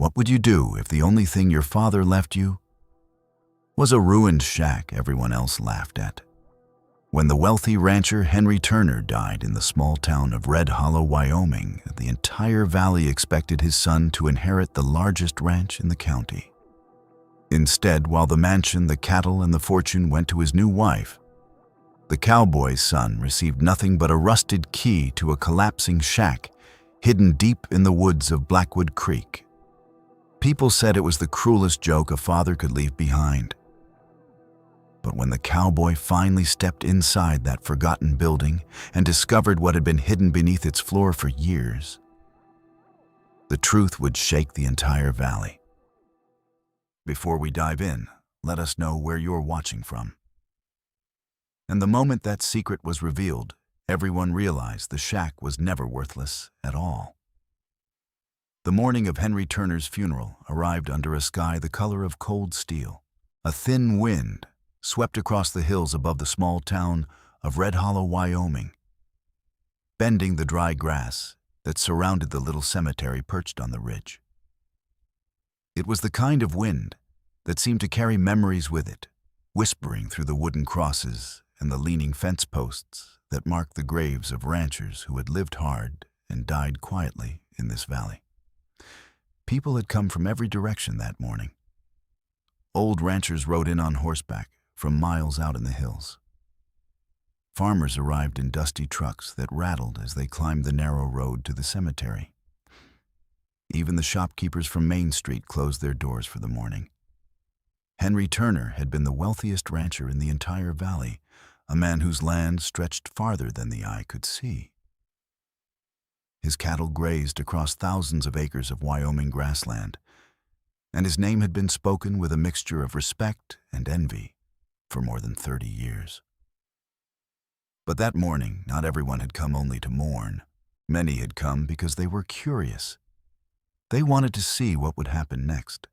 What would you do if the only thing your father left you was a ruined shack everyone else laughed at? When the wealthy rancher Henry Turner died in the small town of Red Hollow, Wyoming, the entire valley expected his son to inherit the largest ranch in the county. Instead, while the mansion, the cattle, and the fortune went to his new wife, the cowboy's son received nothing but a rusted key to a collapsing shack hidden deep in the woods of Blackwood Creek. People said it was the cruelest joke a father could leave behind. But when the cowboy finally stepped inside that forgotten building and discovered what had been hidden beneath its floor for years, the truth would shake the entire valley. Before we dive in, let us know where you're watching from. And the moment that secret was revealed, everyone realized the shack was never worthless at all. The morning of Henry Turner's funeral arrived under a sky the color of cold steel. A thin wind swept across the hills above the small town of Red Hollow, Wyoming, bending the dry grass that surrounded the little cemetery perched on the ridge. It was the kind of wind that seemed to carry memories with it, whispering through the wooden crosses and the leaning fence posts that marked the graves of ranchers who had lived hard and died quietly in this valley. People had come from every direction that morning. Old ranchers rode in on horseback from miles out in the hills. Farmers arrived in dusty trucks that rattled as they climbed the narrow road to the cemetery. Even the shopkeepers from Main Street closed their doors for the morning. Henry Turner had been the wealthiest rancher in the entire valley, a man whose land stretched farther than the eye could see. His cattle grazed across thousands of acres of Wyoming grassland, and his name had been spoken with a mixture of respect and envy for more than 30 years. But that morning, not everyone had come only to mourn. Many had come because they were curious. They wanted to see what would happen next.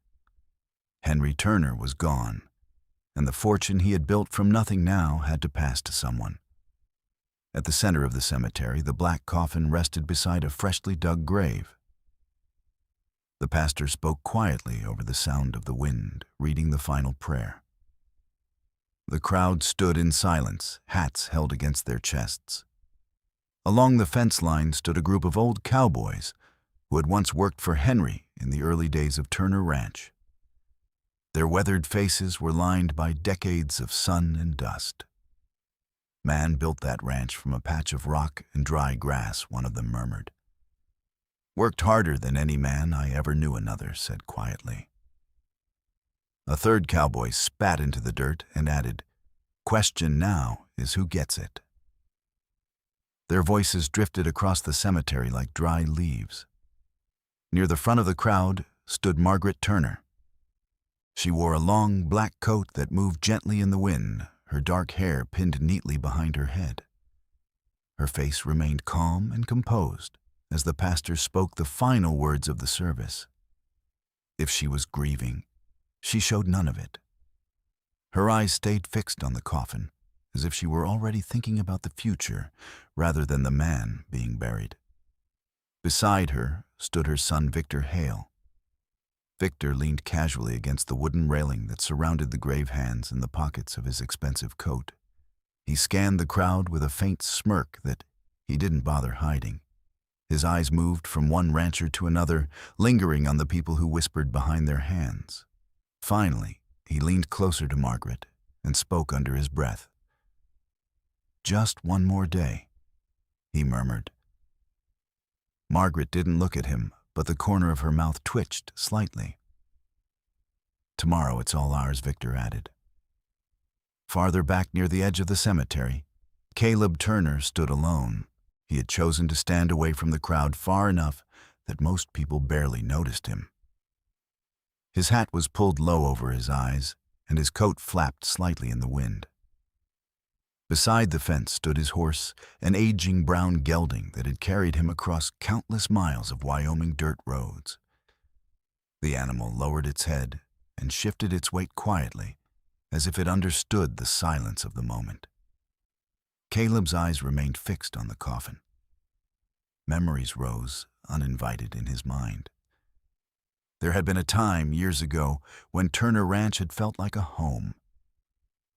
Henry Turner was gone, and the fortune he had built from nothing now had to pass to someone. At the center of the cemetery, the black coffin rested beside a freshly dug grave. The pastor spoke quietly over the sound of the wind, reading the final prayer. The crowd stood in silence, hats held against their chests. Along the fence line stood a group of old cowboys who had once worked for Henry in the early days of Turner Ranch. Their weathered faces were lined by decades of sun and dust. "Man built that ranch from a patch of rock and dry grass," one of them murmured. "Worked harder than any man I ever knew," another said quietly. A third cowboy spat into the dirt and added, "Question now is who gets it." Their voices drifted across the cemetery like dry leaves. Near the front of the crowd stood Margaret Turner. She wore a long black coat that moved gently in the wind, her dark hair pinned neatly behind her head. Her face remained calm and composed as the pastor spoke the final words of the service. If she was grieving, she showed none of it. Her eyes stayed fixed on the coffin, as if she were already thinking about the future rather than the man being buried. Beside her stood her son Victor Hale. Victor leaned casually against the wooden railing that surrounded the grave hands in the pockets of his expensive coat. He scanned the crowd with a faint smirk that he didn't bother hiding. His eyes moved from one rancher to another, lingering on the people who whispered behind their hands. Finally, he leaned closer to Margaret and spoke under his breath. "Just one more day," he murmured. Margaret didn't look at him, but the corner of her mouth twitched slightly. "Tomorrow it's all ours," Victor added. Farther back near the edge of the cemetery, Caleb Turner stood alone. He had chosen to stand away from the crowd far enough that most people barely noticed him. His hat was pulled low over his eyes, and his coat flapped slightly in the wind. Beside the fence stood his horse, an aging brown gelding that had carried him across countless miles of Wyoming dirt roads. The animal lowered its head and shifted its weight quietly, as if it understood the silence of the moment. Caleb's eyes remained fixed on the coffin. Memories rose, uninvited, in his mind. There had been a time, years ago, when Turner Ranch had felt like a home.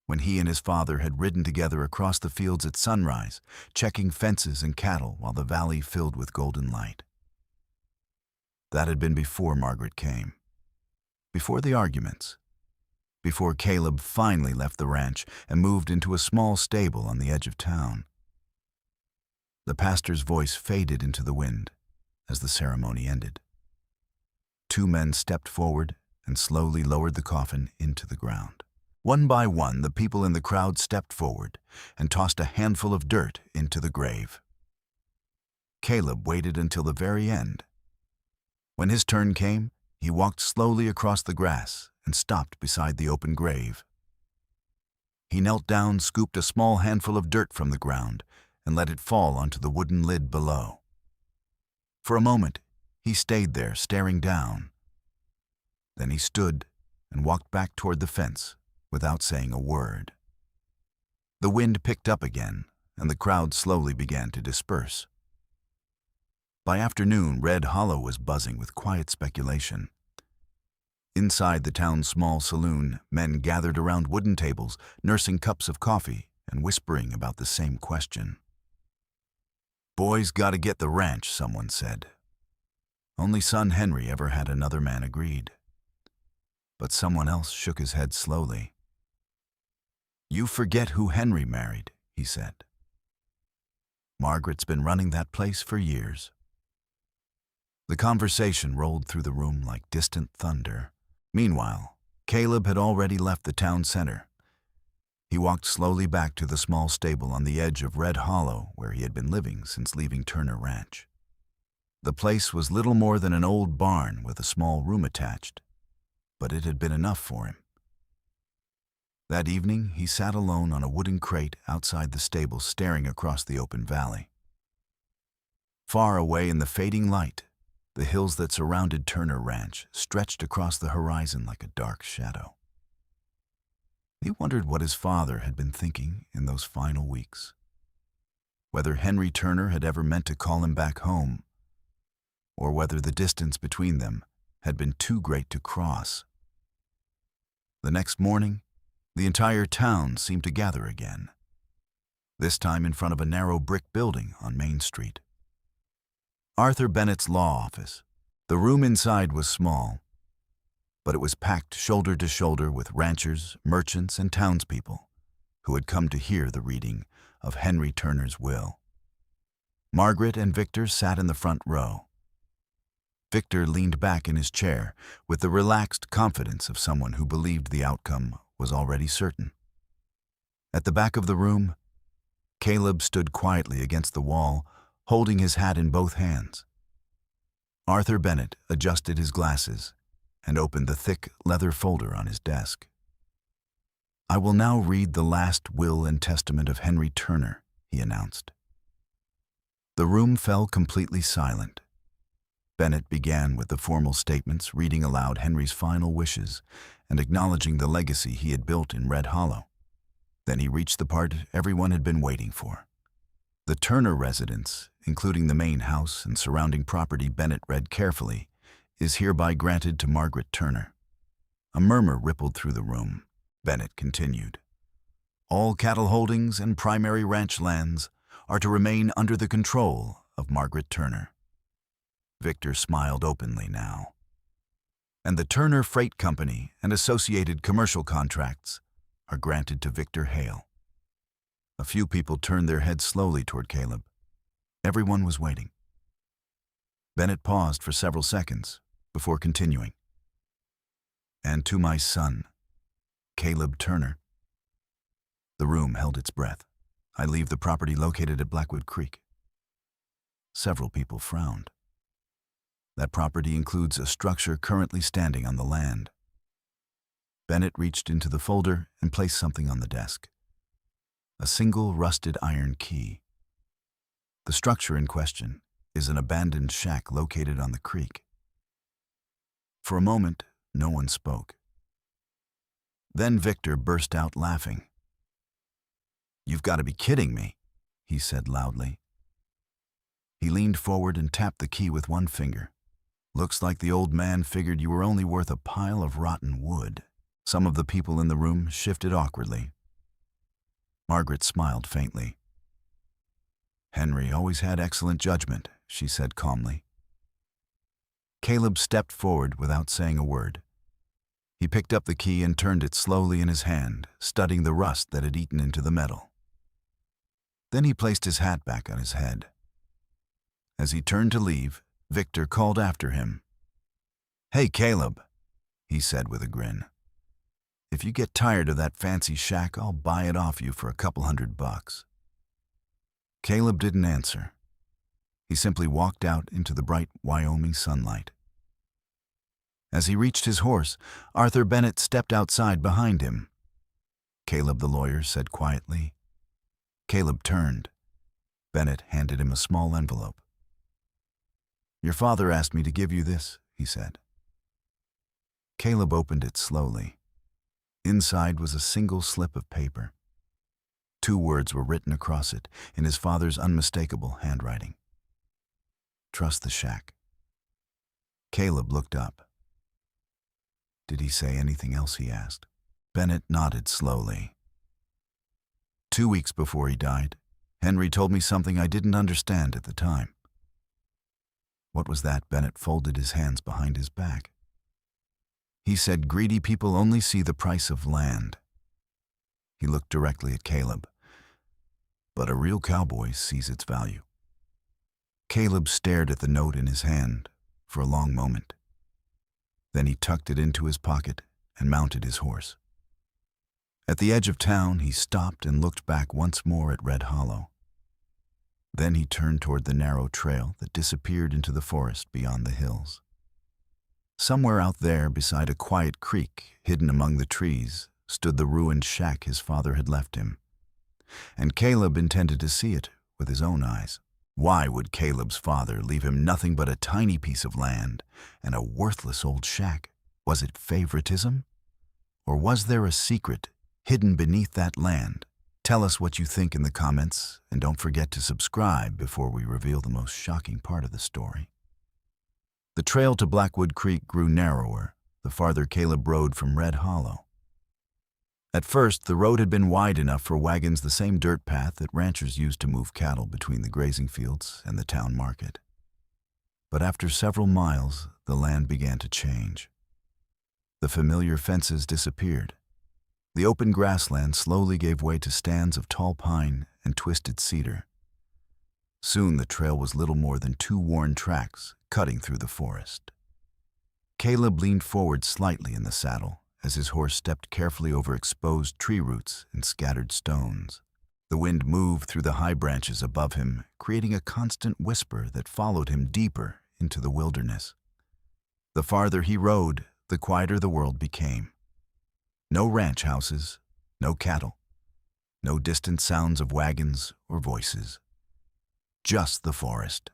When he and his father had ridden together across the fields at sunrise, checking fences and cattle while the valley filled with golden light. That had been before Margaret came. Before the arguments. Before Caleb finally left the ranch and moved into a small stable on the edge of town. The pastor's voice faded into the wind as the ceremony ended. Two men stepped forward and slowly lowered the coffin into the ground. One by one, the people in the crowd stepped forward and tossed a handful of dirt into the grave. Caleb waited until the very end. When his turn came, he walked slowly across the grass and stopped beside the open grave. He knelt down, scooped a small handful of dirt from the ground, and let it fall onto the wooden lid below. For a moment, he stayed there, staring down. Then he stood and walked back toward the fence without saying a word. The wind picked up again, and the crowd slowly began to disperse. By afternoon, Red Hollow was buzzing with quiet speculation. Inside the town's small saloon, men gathered around wooden tables, nursing cups of coffee and whispering about the same question. "Boy's gotta get the ranch," someone said. Only son Henry ever had, another man agreed. But someone else shook his head slowly. "You forget who Henry married," he said. "Margaret's been running that place for years." The conversation rolled through the room like distant thunder. Meanwhile, Caleb had already left the town center. He walked slowly back to the small stable on the edge of Red Hollow where he had been living since leaving Turner Ranch. The place was little more than an old barn with a small room attached, but it had been enough for him. That evening, he sat alone on a wooden crate outside the stable, staring across the open valley. Far away in the fading light, the hills that surrounded Turner Ranch stretched across the horizon like a dark shadow. He wondered what his father had been thinking in those final weeks. Whether Henry Turner had ever meant to call him back home, or whether the distance between them had been too great to cross. The next morning, the entire town seemed to gather again, this time in front of a narrow brick building on Main Street. Arthur Bennett's law office. The room inside was small, but it was packed shoulder to shoulder with ranchers, merchants, and townspeople who had come to hear the reading of Henry Turner's will. Margaret and Victor sat in the front row. Victor leaned back in his chair with the relaxed confidence of someone who believed the outcome was already certain. At the back of the room, Caleb stood quietly against the wall, holding his hat in both hands. Arthur Bennett adjusted his glasses and opened the thick leather folder on his desk. "I will now read the last will and testament of Henry Turner," he announced. The room fell completely silent. Bennett began with the formal statements, reading aloud Henry's final wishes and acknowledging the legacy he had built in Red Hollow. Then he reached the part everyone had been waiting for. The Turner residence, including the main house and surrounding property, Bennett read carefully, is hereby granted to Margaret Turner. A murmur rippled through the room. Bennett continued. All cattle holdings and primary ranch lands are to remain under the control of Margaret Turner. Victor smiled openly now. And the Turner Freight Company and associated commercial contracts are granted to Victor Hale. A few people turned their heads slowly toward Caleb. Everyone was waiting. Bennett paused for several seconds before continuing. And to my son, Caleb Turner. The room held its breath. I leave the property located at Blackwood Creek. Several people frowned. That property includes a structure currently standing on the land. Bennett reached into the folder and placed something on the desk. A single rusted iron key. The structure in question is an abandoned shack located on the creek. For a moment, no one spoke. Then Victor burst out laughing. "You've got to be kidding me," he said loudly. He leaned forward and tapped the key with one finger. Looks like the old man figured you were only worth a pile of rotten wood. Some of the people in the room shifted awkwardly. Margaret smiled faintly. Henry always had excellent judgment, she said calmly. Caleb stepped forward without saying a word. He picked up the key and turned it slowly in his hand, studying the rust that had eaten into the metal. Then he placed his hat back on his head. As he turned to leave, Victor called after him. "Hey, Caleb," he said with a grin. "If you get tired of that fancy shack, I'll buy it off you for a couple $100. Caleb didn't answer. He simply walked out into the bright Wyoming sunlight. As he reached his horse, Arthur Bennett stepped outside behind him. "Caleb," the lawyer said quietly. Caleb turned. Bennett handed him a small envelope. "Your father asked me to give you this," he said. Caleb opened it slowly. Inside was a single slip of paper. 2 words were written across it in his father's unmistakable handwriting. "Trust the shack." Caleb looked up. "Did he say anything else?" he asked. Bennett nodded slowly. "2 weeks before he died, Henry told me something I didn't understand at the time." "What was that?" Bennett folded his hands behind his back. "He said greedy people only see the price of land." He looked directly at Caleb. "But a real cowboy sees its value." Caleb stared at the note in his hand for a long moment. Then he tucked it into his pocket and mounted his horse. At the edge of town, he stopped and looked back once more at Red Hollow. Then he turned toward the narrow trail that disappeared into the forest beyond the hills. Somewhere out there, beside a quiet creek hidden among the trees, stood the ruined shack his father had left him. And Caleb intended to see it with his own eyes. Why would Caleb's father leave him nothing but a tiny piece of land and a worthless old shack? Was it favoritism? Or was there a secret hidden beneath that land? Tell us what you think in the comments, and don't forget to subscribe before we reveal the most shocking part of the story. The trail to Blackwood Creek grew narrower the farther Caleb rode from Red Hollow. At first, the road had been wide enough for wagons, the same dirt path that ranchers used to move cattle between the grazing fields and the town market. But after several miles, the land began to change. The familiar fences disappeared. The open grassland slowly gave way to stands of tall pine and twisted cedar. Soon the trail was little more than 2 worn tracks cutting through the forest. Caleb leaned forward slightly in the saddle as his horse stepped carefully over exposed tree roots and scattered stones. The wind moved through the high branches above him, creating a constant whisper that followed him deeper into the wilderness. The farther he rode, the quieter the world became. No ranch houses, no cattle, no distant sounds of wagons or voices. Just the forest.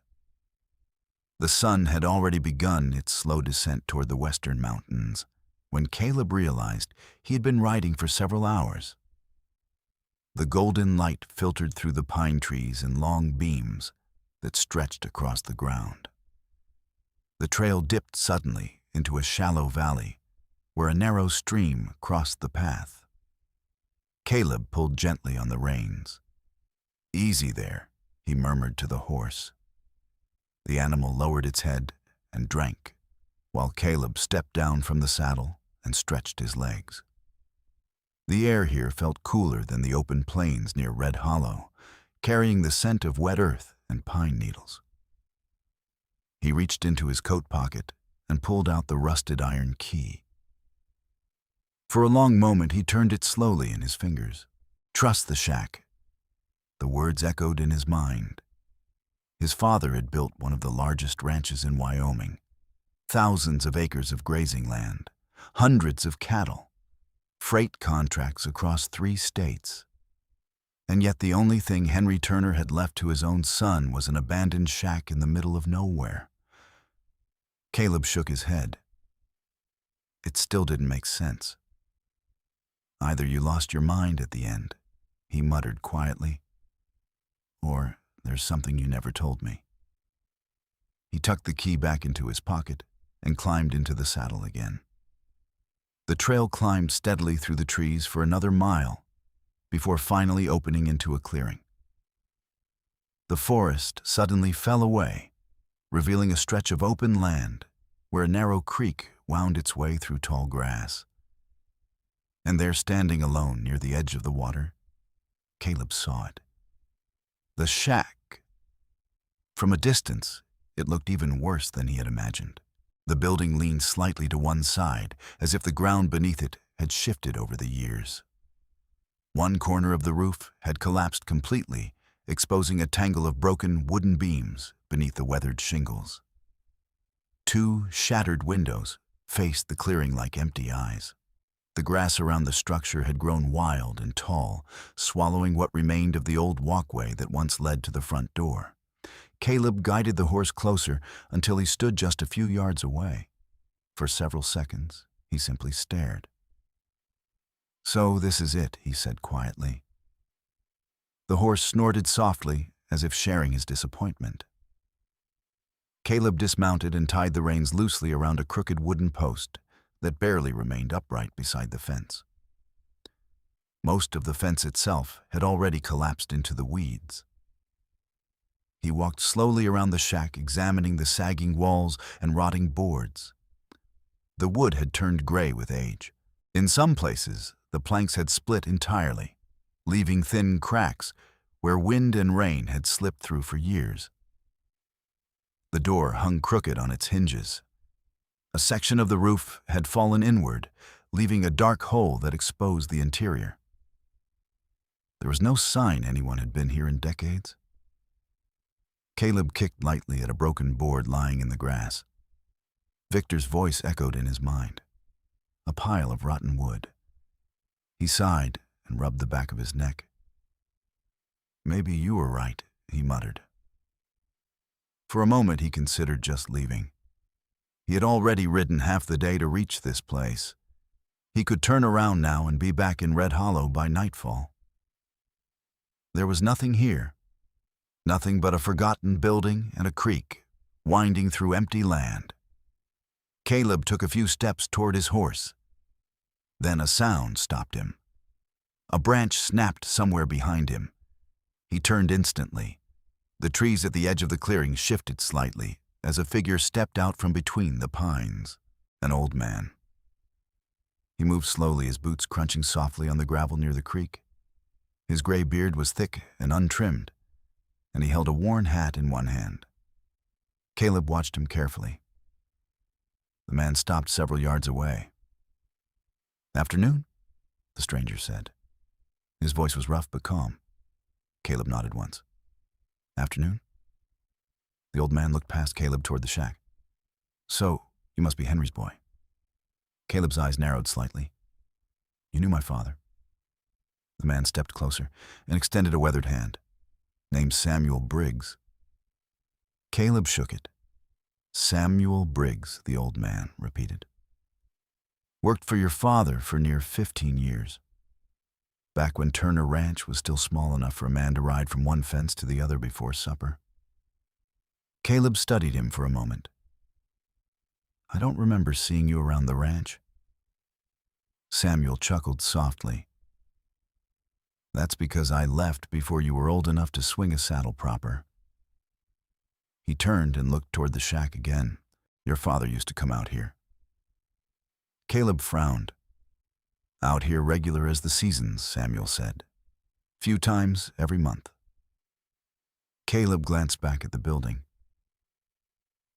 The sun had already begun its slow descent toward the western mountains when Caleb realized he had been riding for several hours. The golden light filtered through the pine trees in long beams that stretched across the ground. The trail dipped suddenly into a shallow valley where a narrow stream crossed the path. Caleb pulled gently on the reins. "Easy there," he murmured to the horse. The animal lowered its head and drank, while Caleb stepped down from the saddle and stretched his legs. The air here felt cooler than the open plains near Red Hollow, carrying the scent of wet earth and pine needles. He reached into his coat pocket and pulled out the rusted iron key. For a long moment he turned it slowly in his fingers. "Trust the shack." The words echoed in his mind. His father had built one of the largest ranches in Wyoming. Thousands of acres of grazing land, hundreds of cattle, freight contracts across 3 states. And yet the only thing Henry Turner had left to his own son was an abandoned shack in the middle of nowhere. Caleb shook his head. It still didn't make sense. "Either you lost your mind at the end," he muttered quietly, "or there's something you never told me." He tucked the key back into his pocket and climbed into the saddle again. The trail climbed steadily through the trees for another mile before finally opening into a clearing. The forest suddenly fell away, revealing a stretch of open land where a narrow creek wound its way through tall grass. And there, standing alone near the edge of the water, Caleb saw it. The shack. From a distance, it looked even worse than he had imagined. The building leaned slightly to one side, as if the ground beneath it had shifted over the years. One corner of the roof had collapsed completely, exposing a tangle of broken wooden beams beneath the weathered shingles. Two shattered windows faced the clearing like empty eyes. The grass around the structure had grown wild and tall, swallowing what remained of the old walkway that once led to the front door. Caleb guided the horse closer until he stood just a few yards away. For several seconds, he simply stared. "So this is it," he said quietly. The horse snorted softly, as if sharing his disappointment. Caleb dismounted and tied the reins loosely around a crooked wooden post that barely remained upright beside the fence. Most of the fence itself had already collapsed into the weeds. He walked slowly around the shack, examining the sagging walls and rotting boards. The wood had turned gray with age. In some places, the planks had split entirely, leaving thin cracks where wind and rain had slipped through for years. The door hung crooked on its hinges. A section of the roof had fallen inward, leaving a dark hole that exposed the interior. There was no sign anyone had been here in decades. Caleb kicked lightly at a broken board lying in the grass. Victor's voice echoed in his mind. A pile of rotten wood. He sighed and rubbed the back of his neck. "Maybe you were right," he muttered. For a moment he considered just leaving. He had already ridden half the day to reach this place. He could turn around now and be back in Red Hollow by nightfall. There was nothing here. Nothing but a forgotten building and a creek winding through empty land. Caleb took a few steps toward his horse. Then a sound stopped him. A branch snapped somewhere behind him. He turned instantly. The trees at the edge of the clearing shifted slightly as a figure stepped out from between the pines. An old man. He moved slowly, his boots crunching softly on the gravel near the creek. His gray beard was thick and untrimmed, and he held a worn hat in one hand. Caleb watched him carefully. The man stopped several yards away. "Afternoon?" the stranger said. His voice was rough but calm. Caleb nodded once. "Afternoon?" The old man looked past Caleb toward the shack. "So, you must be Henry's boy." Caleb's eyes narrowed slightly. "You knew my father." The man stepped closer and extended a weathered hand. "Name's Samuel Briggs." Caleb shook it. "Samuel Briggs," the old man repeated. "Worked for your father for near 15 years. Back when Turner Ranch was still small enough for a man to ride from one fence to the other before supper." Caleb studied him for a moment. "I don't remember seeing you around the ranch." Samuel chuckled softly. "That's because I left before you were old enough to swing a saddle proper." He turned and looked toward the shack again. "Your father used to come out here." Caleb frowned. "Out here regular as the seasons," Samuel said. "Few times every month." Caleb glanced back at the building.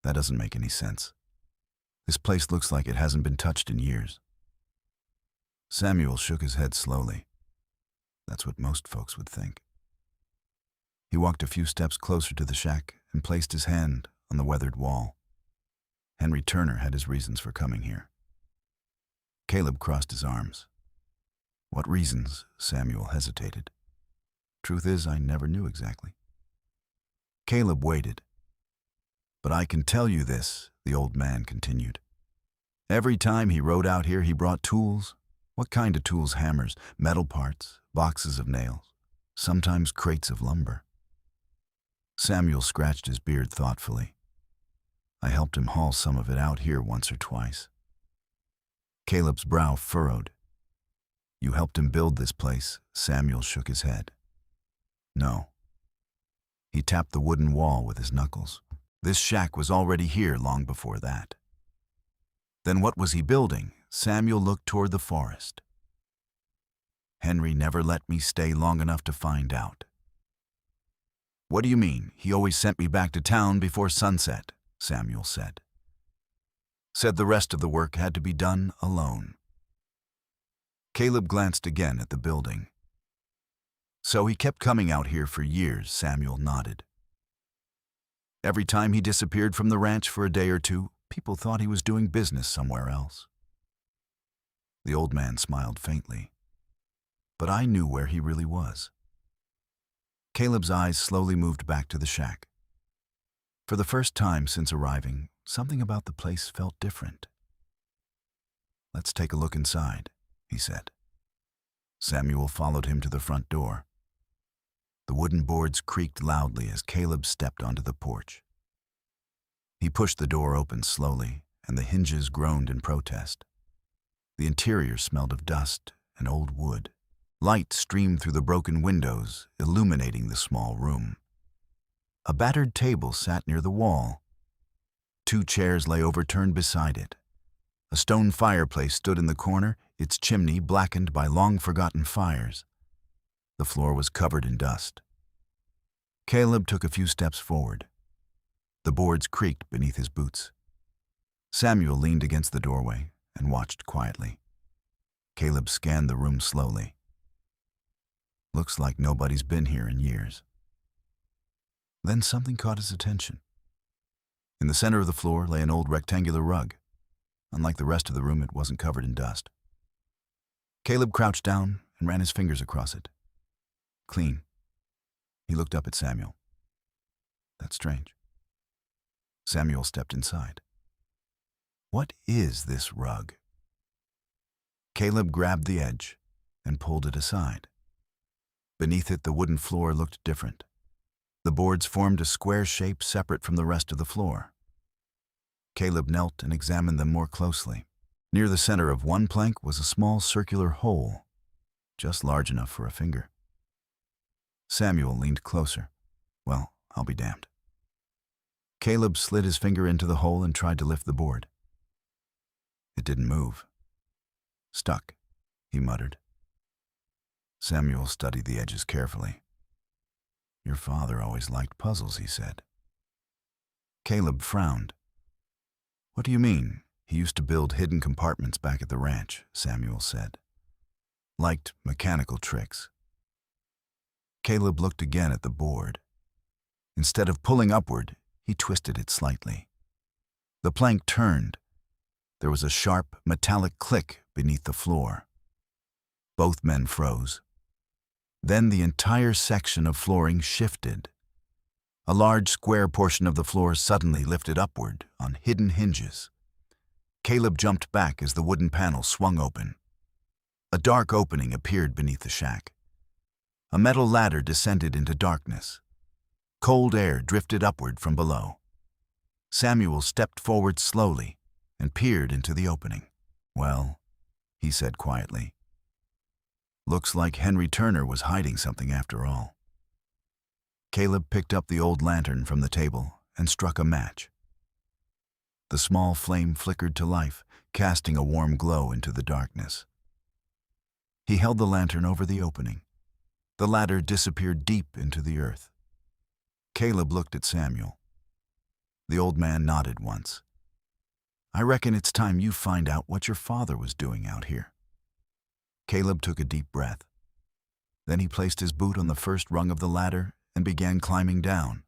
"That doesn't make any sense. This place looks like it hasn't been touched in years." Samuel shook his head slowly. That's what most folks would think. He walked a few steps closer to the shack and placed his hand on the weathered wall. Henry Turner had his reasons for coming here. Caleb crossed his arms. "What reasons?" Samuel hesitated. "Truth is, I never knew exactly." Caleb waited. "But I can tell you this," the old man continued. "Every time he rode out here, he brought tools. What kind of tools? Hammers, metal parts, boxes of nails, sometimes crates of lumber." Samuel scratched his beard thoughtfully. I helped him haul some of it out here once or twice. Caleb's brow furrowed. You helped him build this place? Samuel shook his head. No. He tapped the wooden wall with his knuckles. This shack was already here long before that. Then what was he building? Samuel looked toward the forest. Henry never let me stay long enough to find out. What do you mean? He always sent me back to town before sunset, Samuel said. Said the rest of the work had to be done alone. Caleb glanced again at the building. So he kept coming out here for years, Samuel nodded. Every time he disappeared from the ranch for a day or two, people thought he was doing business somewhere else. The old man smiled faintly. But I knew where he really was. Caleb's eyes slowly moved back to the shack. For the first time since arriving, something about the place felt different. Let's take a look inside, he said. Samuel followed him to the front door. The wooden boards creaked loudly as Caleb stepped onto the porch. He pushed the door open slowly, and the hinges groaned in protest. The interior smelled of dust and old wood. Light streamed through the broken windows, illuminating the small room. A battered table sat near the wall. 2 chairs lay overturned beside it. A stone fireplace stood in the corner, its chimney blackened by long-forgotten fires. The floor was covered in dust. Caleb took a few steps forward. The boards creaked beneath his boots. Samuel leaned against the doorway and watched quietly. Caleb scanned the room slowly. Looks like nobody's been here in years. Then something caught his attention. In the center of the floor lay an old rectangular rug. Unlike the rest of the room, it wasn't covered in dust. Caleb crouched down and ran his fingers across it. Clean. He looked up at Samuel. That's strange. Samuel stepped inside. What is this rug? Caleb grabbed the edge and pulled it aside. Beneath it, the wooden floor looked different. The boards formed a square shape separate from the rest of the floor. Caleb knelt and examined them more closely. Near the center of one plank was a small circular hole, just large enough for a finger. Samuel leaned closer. Well, I'll be damned. Caleb slid his finger into the hole and tried to lift the board. It didn't move. Stuck, he muttered. Samuel studied the edges carefully. Your father always liked puzzles, he said. Caleb frowned. What do you mean? He used to build hidden compartments back at the ranch, Samuel said. Liked mechanical tricks. Caleb looked again at the board. Instead of pulling upward, he twisted it slightly. The plank turned. There was a sharp, metallic click beneath the floor. Both men froze. Then the entire section of flooring shifted. A large square portion of the floor suddenly lifted upward on hidden hinges. Caleb jumped back as the wooden panel swung open. A dark opening appeared beneath the shack. A metal ladder descended into darkness. Cold air drifted upward from below. Samuel stepped forward slowly and peered into the opening. Well, he said quietly. Looks like Henry Turner was hiding something after all. Caleb picked up the old lantern from the table and struck a match. The small flame flickered to life, casting a warm glow into the darkness. He held the lantern over the opening. The ladder disappeared deep into the earth. Caleb looked at Samuel. The old man nodded once. I reckon it's time you find out what your father was doing out here. Caleb took a deep breath. Then he placed his boot on the first rung of the ladder and began climbing down.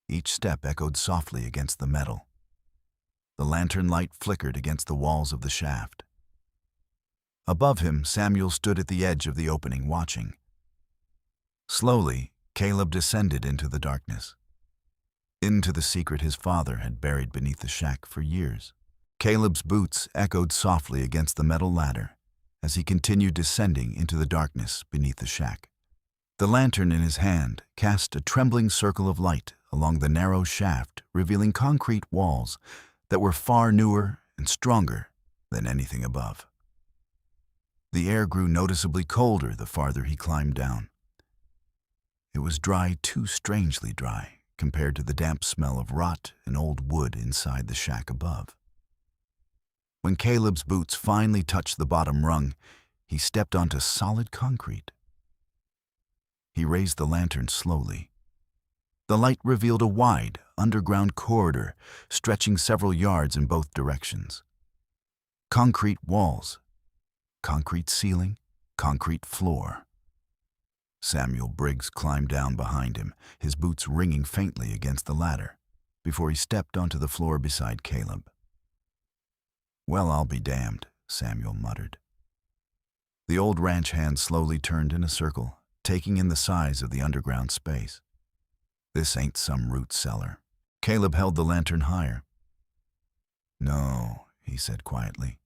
Each step echoed softly against the metal. The lantern light flickered against the walls of the shaft. Above him, Samuel stood at the edge of the opening, watching. Slowly, Caleb descended into the darkness, into the secret his father had buried beneath the shack for years. Caleb's boots echoed softly against the metal ladder as he continued descending into the darkness beneath the shack. The lantern in his hand cast a trembling circle of light along the narrow shaft, revealing concrete walls that were far newer and stronger than anything above. The air grew noticeably colder the farther he climbed down. It was dry, too strangely dry, compared to the damp smell of rot and old wood inside the shack above. When Caleb's boots finally touched the bottom rung, he stepped onto solid concrete. He raised the lantern slowly. The light revealed a wide, underground corridor stretching several yards in both directions. Concrete walls, concrete ceiling, concrete floor. Samuel Briggs climbed down behind him, his boots ringing faintly against the ladder, before he stepped onto the floor beside Caleb. "Well, I'll be damned," Samuel muttered. The old ranch hand slowly turned in a circle, taking in the size of the underground space. "This ain't some root cellar." Caleb held the lantern higher. "No," he said quietly.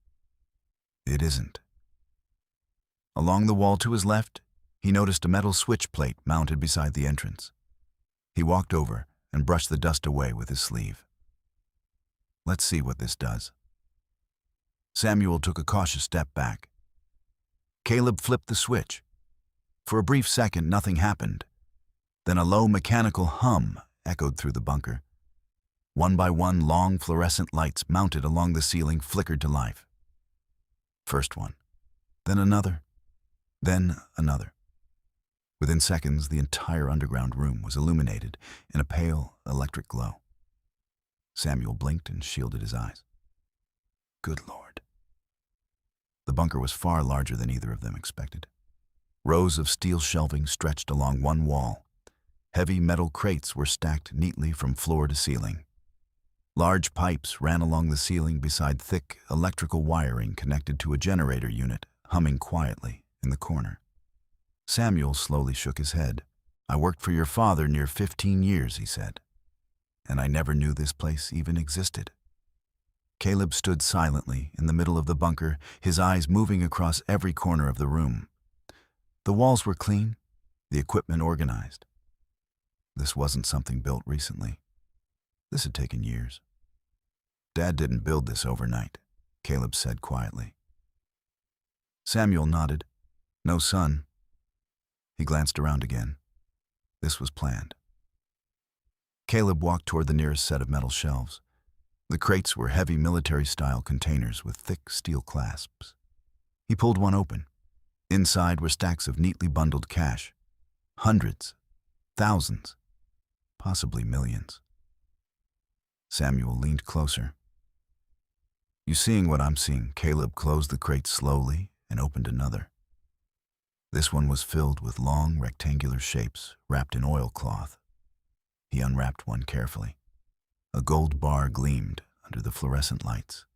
"It isn't." Along the wall to his left, he noticed a metal switch plate mounted beside the entrance. He walked over and brushed the dust away with his sleeve. "Let's see what this does." Samuel took a cautious step back. Caleb flipped the switch. For a brief second, nothing happened. Then a low mechanical hum echoed through the bunker. One by one, long fluorescent lights mounted along the ceiling flickered to life. First one, then another, then another. Within seconds, the entire underground room was illuminated in a pale electric glow. Samuel blinked and shielded his eyes. Good Lord. The bunker was far larger than either of them expected. Rows of steel shelving stretched along one wall. Heavy metal crates were stacked neatly from floor to ceiling. Large pipes ran along the ceiling beside thick electrical wiring connected to a generator unit humming quietly in the corner. Samuel slowly shook his head. "I worked for your father near 15 years, he said, "and I never knew this place even existed." Caleb stood silently in the middle of the bunker, his eyes moving across every corner of the room. The walls were clean, the equipment organized. This wasn't something built recently. This had taken years. "Dad didn't build this overnight," Caleb said quietly. Samuel nodded. "No, son." He glanced around again. This was planned. Caleb walked toward the nearest set of metal shelves. The crates were heavy military-style containers with thick steel clasps. He pulled one open. Inside were stacks of neatly bundled cash. Hundreds, thousands, possibly millions. Samuel leaned closer. "You seeing what I'm seeing?" Caleb closed the crate slowly and opened another. This one was filled with long, rectangular shapes wrapped in oilcloth. He unwrapped one carefully. A gold bar gleamed under the fluorescent lights.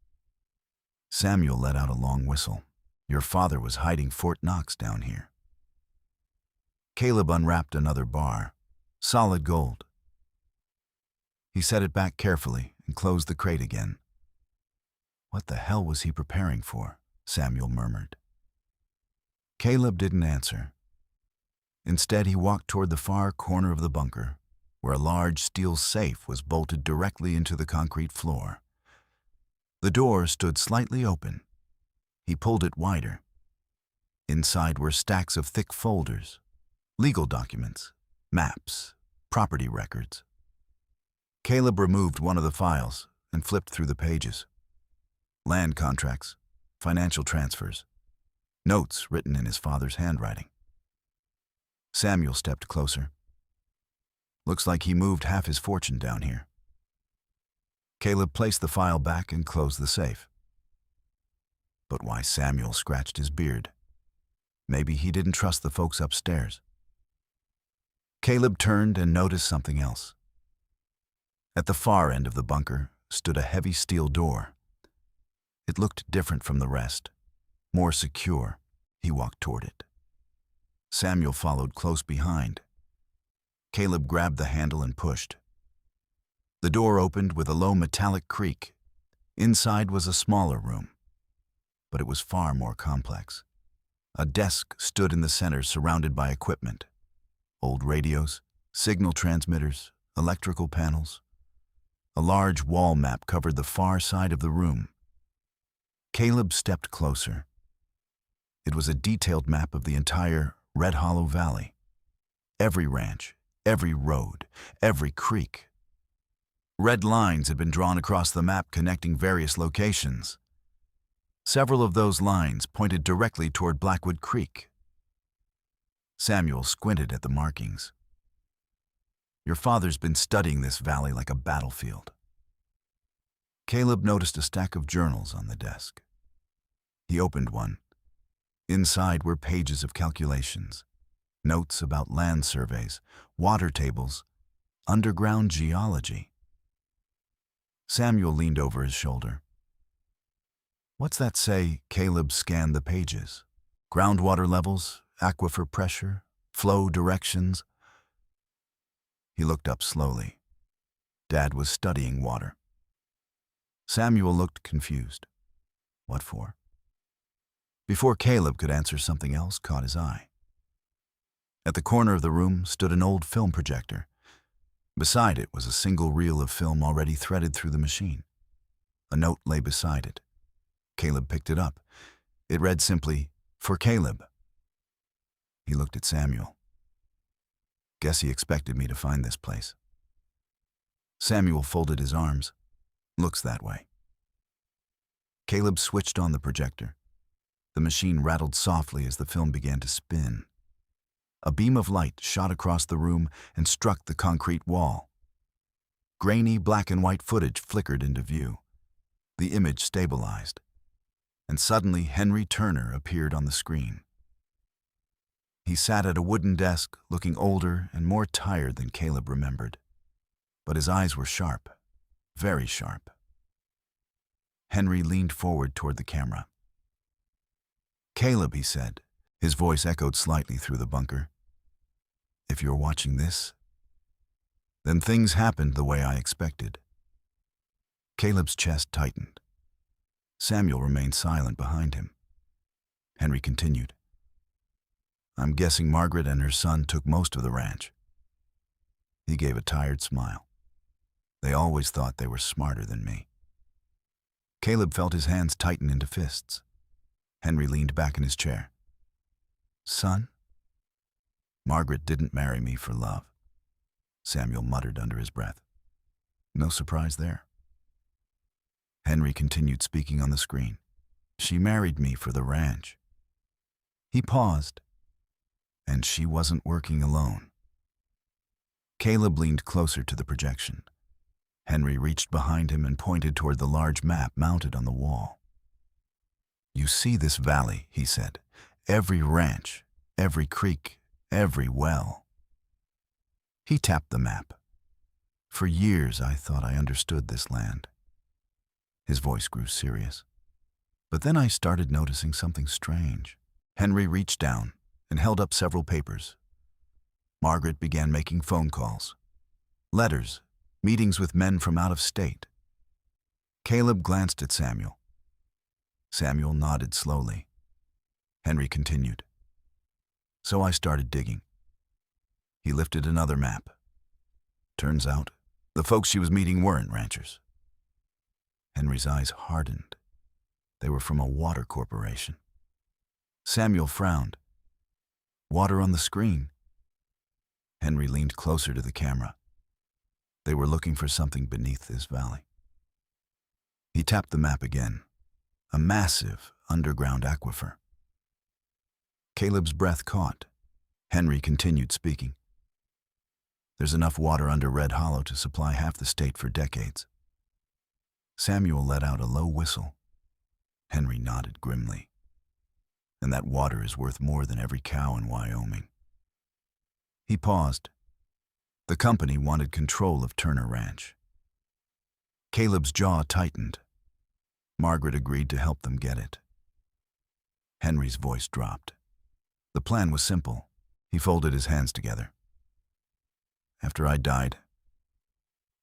Samuel let out a long whistle. "Your father was hiding Fort Knox down here." Caleb unwrapped another bar, solid gold. He set it back carefully and closed the crate again. What the hell was he preparing for? Samuel murmured. Caleb didn't answer. Instead, he walked toward the far corner of the bunker, where a large steel safe was bolted directly into the concrete floor. The door stood slightly open. He pulled it wider. Inside were stacks of thick folders, legal documents, maps, property records. Caleb removed one of the files and flipped through the pages. Land contracts, financial transfers, notes written in his father's handwriting. Samuel stepped closer. Looks like he moved half his fortune down here. Caleb placed the file back and closed the safe. But why? Samuel scratched his beard. Maybe he didn't trust the folks upstairs. Caleb turned and noticed something else. At the far end of the bunker stood a heavy steel door. It looked different from the rest, more secure. He walked toward it. Samuel followed close behind. Caleb grabbed the handle and pushed. The door opened with a low metallic creak. Inside was a smaller room, but it was far more complex. A desk stood in the center, surrounded by equipment. old radios, signal transmitters, electrical panels. A large wall map covered the far side of the room. Caleb stepped closer. It was a detailed map of the entire Red Hollow Valley. Every ranch, every road, every creek. Red lines had been drawn across the map connecting various locations. Several of those lines pointed directly toward Blackwood Creek. Samuel squinted at the markings. Your father's been studying this valley like a battlefield. Caleb noticed a stack of journals on the desk. He opened one. Inside were pages of calculations, notes about land surveys, water tables, underground geology. Samuel leaned over his shoulder. What's that say? Caleb scanned the pages. Groundwater levels, aquifer pressure, flow directions. He looked up slowly. Dad was studying water. Samuel looked confused. What for? Before Caleb could answer, something else caught his eye. At the corner of the room stood an old film projector. Beside it was a single reel of film already threaded through the machine. A note lay beside it. Caleb picked it up. It read simply, "For Caleb." He looked at Samuel. Guess he expected me to find this place. Samuel folded his arms. Looks that way. Caleb switched on the projector. The machine rattled softly as the film began to spin. A beam of light shot across the room and struck the concrete wall. Grainy black and white footage flickered into view. The image stabilized. And suddenly Henry Turner appeared on the screen. He sat at a wooden desk, looking older and more tired than Caleb remembered. But his eyes were sharp, very sharp. Henry leaned forward toward the camera. "Caleb," he said. His voice echoed slightly through the bunker. "If you're watching this, then things happened the way I expected." Caleb's chest tightened. Samuel remained silent behind him. Henry continued. "I'm guessing Margaret and her son took most of the ranch." He gave a tired smile. "They always thought they were smarter than me." Caleb felt his hands tighten into fists. Henry leaned back in his chair. "Son?" "Margaret didn't marry me for love," Samuel muttered under his breath. No surprise there. Henry continued speaking on the screen. "She married me for the ranch." He paused. "And she wasn't working alone." Caleb leaned closer to the projection. Henry reached behind him and pointed toward the large map mounted on the wall. "You see this valley," he said. "Every ranch, every creek, every well." He tapped the map. "For years I thought I understood this land." His voice grew serious. "But then I started noticing something strange." Henry reached down and held up several papers. Margaret began making phone calls. Letters, meetings with men from out of state. Caleb glanced at Samuel. Samuel nodded slowly. Henry continued. "So I started digging." He lifted another map. Turns out, the folks she was meeting weren't ranchers. Henry's eyes hardened. They were from a water corporation. Samuel frowned. "Water on the screen." Henry leaned closer to the camera. They were looking for something beneath this valley. He tapped the map again. A massive underground aquifer. Caleb's breath caught. Henry continued speaking. "There's enough water under Red Hollow to supply half the state for decades." Samuel let out a low whistle. Henry nodded grimly. "And that water is worth more than every cow in Wyoming." He paused. The company wanted control of Turner Ranch. Caleb's jaw tightened. Margaret agreed to help them get it. Henry's voice dropped. The plan was simple. He folded his hands together. After I died,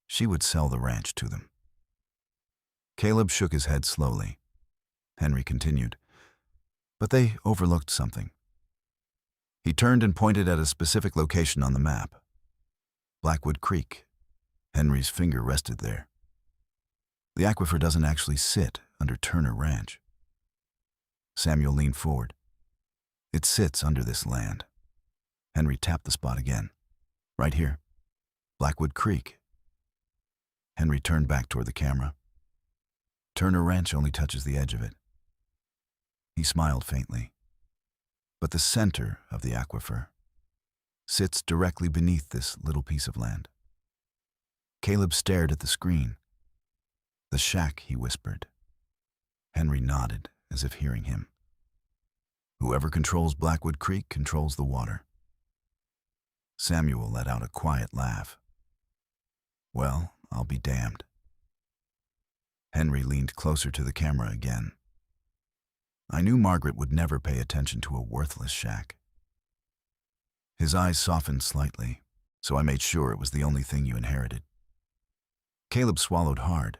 she would sell the ranch to them. Caleb shook his head slowly. Henry continued. "But they overlooked something. He turned and pointed at a specific location on the map. Blackwood Creek. Henry's finger rested there. The aquifer doesn't actually sit under Turner Ranch. Samuel leaned forward. It sits under this land. Henry tapped the spot again. Right here. Blackwood Creek. Henry turned back toward the camera. Turner Ranch only touches the edge of it. He smiled faintly. But the center of the aquifer sits directly beneath this little piece of land. Caleb stared at the screen. The shack, he whispered. Henry nodded, as if hearing him. Whoever controls Blackwood Creek controls the water. Samuel let out a quiet laugh. Well, I'll be damned. Henry leaned closer to the camera again. I knew Margaret would never pay attention to a worthless shack. His eyes softened slightly, so I made sure it was the only thing you inherited. Caleb swallowed hard.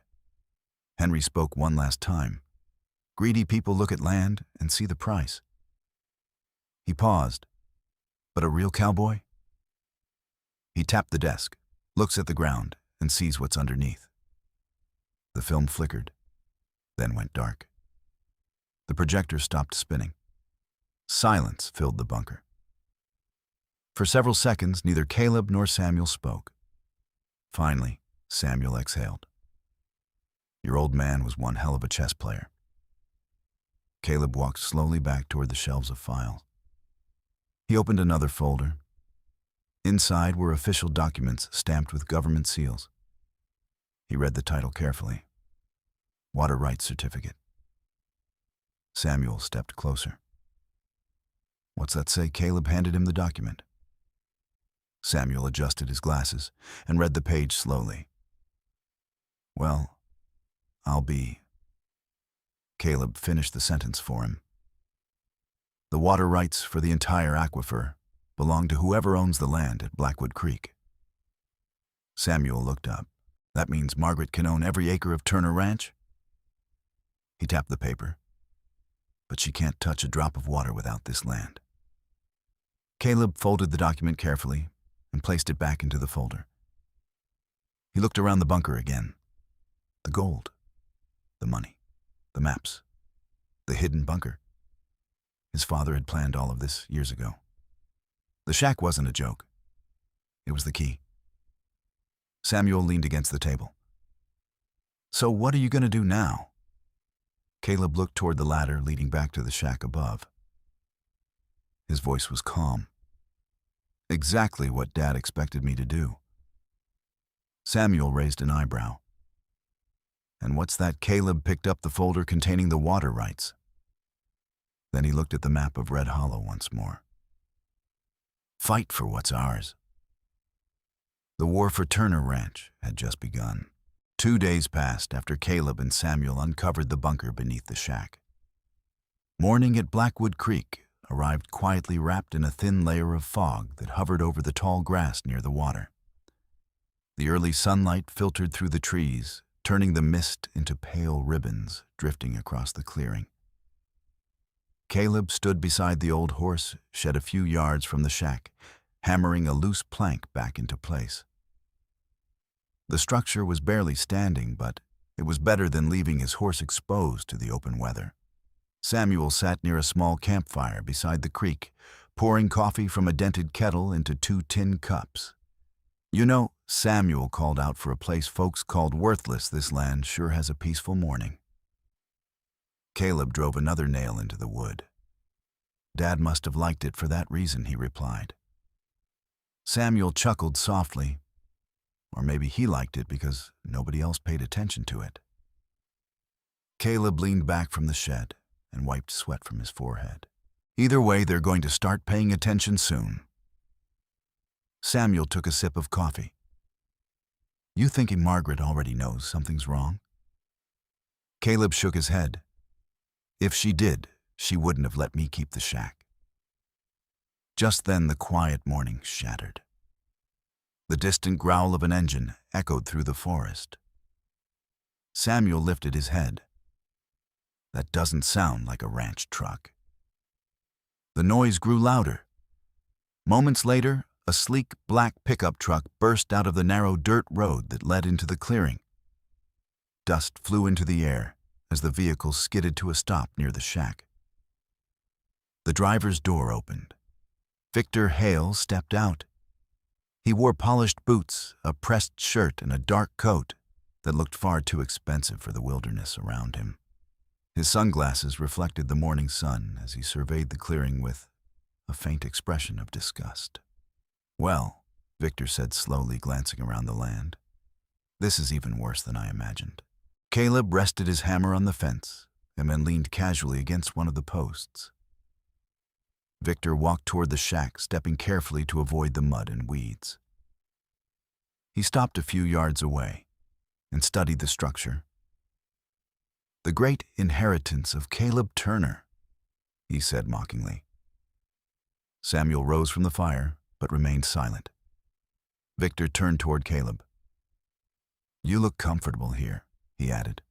Henry spoke one last time. Greedy people look at land and see the price. He paused. But a real cowboy? He tapped the desk, looks at the ground, and sees what's underneath. The film flickered, then went dark. The projector stopped spinning. Silence filled the bunker. For several seconds, neither Caleb nor Samuel spoke. Finally, Samuel exhaled. Your old man was one hell of a chess player. Caleb walked slowly back toward the shelves of files. He opened another folder. Inside were official documents stamped with government seals. He read the title carefully. Water Rights Certificate. Samuel stepped closer. What's that say? Caleb handed him the document. Samuel adjusted his glasses and read the page slowly. Well, I'll be... Caleb finished the sentence for him. The water rights for the entire aquifer belong to whoever owns the land at Blackwood Creek. Samuel looked up. That means Margaret can own every acre of Turner Ranch? He tapped the paper. But she can't touch a drop of water without this land. Caleb folded the document carefully and placed it back into the folder. He looked around the bunker again. The gold, the money, the maps, the hidden bunker. His father had planned all of this years ago. The shack wasn't a joke. It was the key. Samuel leaned against the table. So what are you going to do now? Caleb looked toward the ladder leading back to the shack above. His voice was calm. Exactly what Dad expected me to do. Samuel raised an eyebrow. And what's that? Caleb picked up the folder containing the water rights. Then he looked at the map of Red Hollow once more. Fight for what's ours. The war for Turner Ranch had just begun. 2 days passed after Caleb and Samuel uncovered the bunker beneath the shack. Morning at Blackwood Creek arrived quietly wrapped in a thin layer of fog that hovered over the tall grass near the water. The early sunlight filtered through the trees, turning the mist into pale ribbons drifting across the clearing. Caleb stood beside the old horse, shed a few yards from the shack, hammering a loose plank back into place. The structure was barely standing, but it was better than leaving his horse exposed to the open weather. Samuel sat near a small campfire beside the creek, pouring coffee from a dented kettle into 2 tin cups. You know, Samuel called out for a place folks called worthless. This land sure has a peaceful morning. Caleb drove another nail into the wood. Dad must have liked it for that reason, he replied. Samuel chuckled softly. Or maybe he liked it because nobody else paid attention to it. Caleb leaned back from the shed and wiped sweat from his forehead. Either way, they're going to start paying attention soon. Samuel took a sip of coffee. You thinking Margaret already knows something's wrong? Caleb shook his head. If she did, she wouldn't have let me keep the shack. Just then the quiet morning shattered. The distant growl of an engine echoed through the forest. Samuel lifted his head. That doesn't sound like a ranch truck. The noise grew louder. Moments later, a sleek black pickup truck burst out of the narrow dirt road that led into the clearing. Dust flew into the air as the vehicle skidded to a stop near the shack. The driver's door opened. Victor Hale stepped out. He wore polished boots, a pressed shirt, and a dark coat that looked far too expensive for the wilderness around him. His sunglasses reflected the morning sun as he surveyed the clearing with a faint expression of disgust. "Well," Victor said slowly, glancing around the land, "this is even worse than I imagined." Caleb rested his hammer on the fence and then leaned casually against one of the posts. Victor walked toward the shack, stepping carefully to avoid the mud and weeds. He stopped a few yards away and studied the structure. "The great inheritance of Caleb Turner," he said mockingly. Samuel rose from the fire, but remained silent. Victor turned toward Caleb. "You look comfortable here," he added.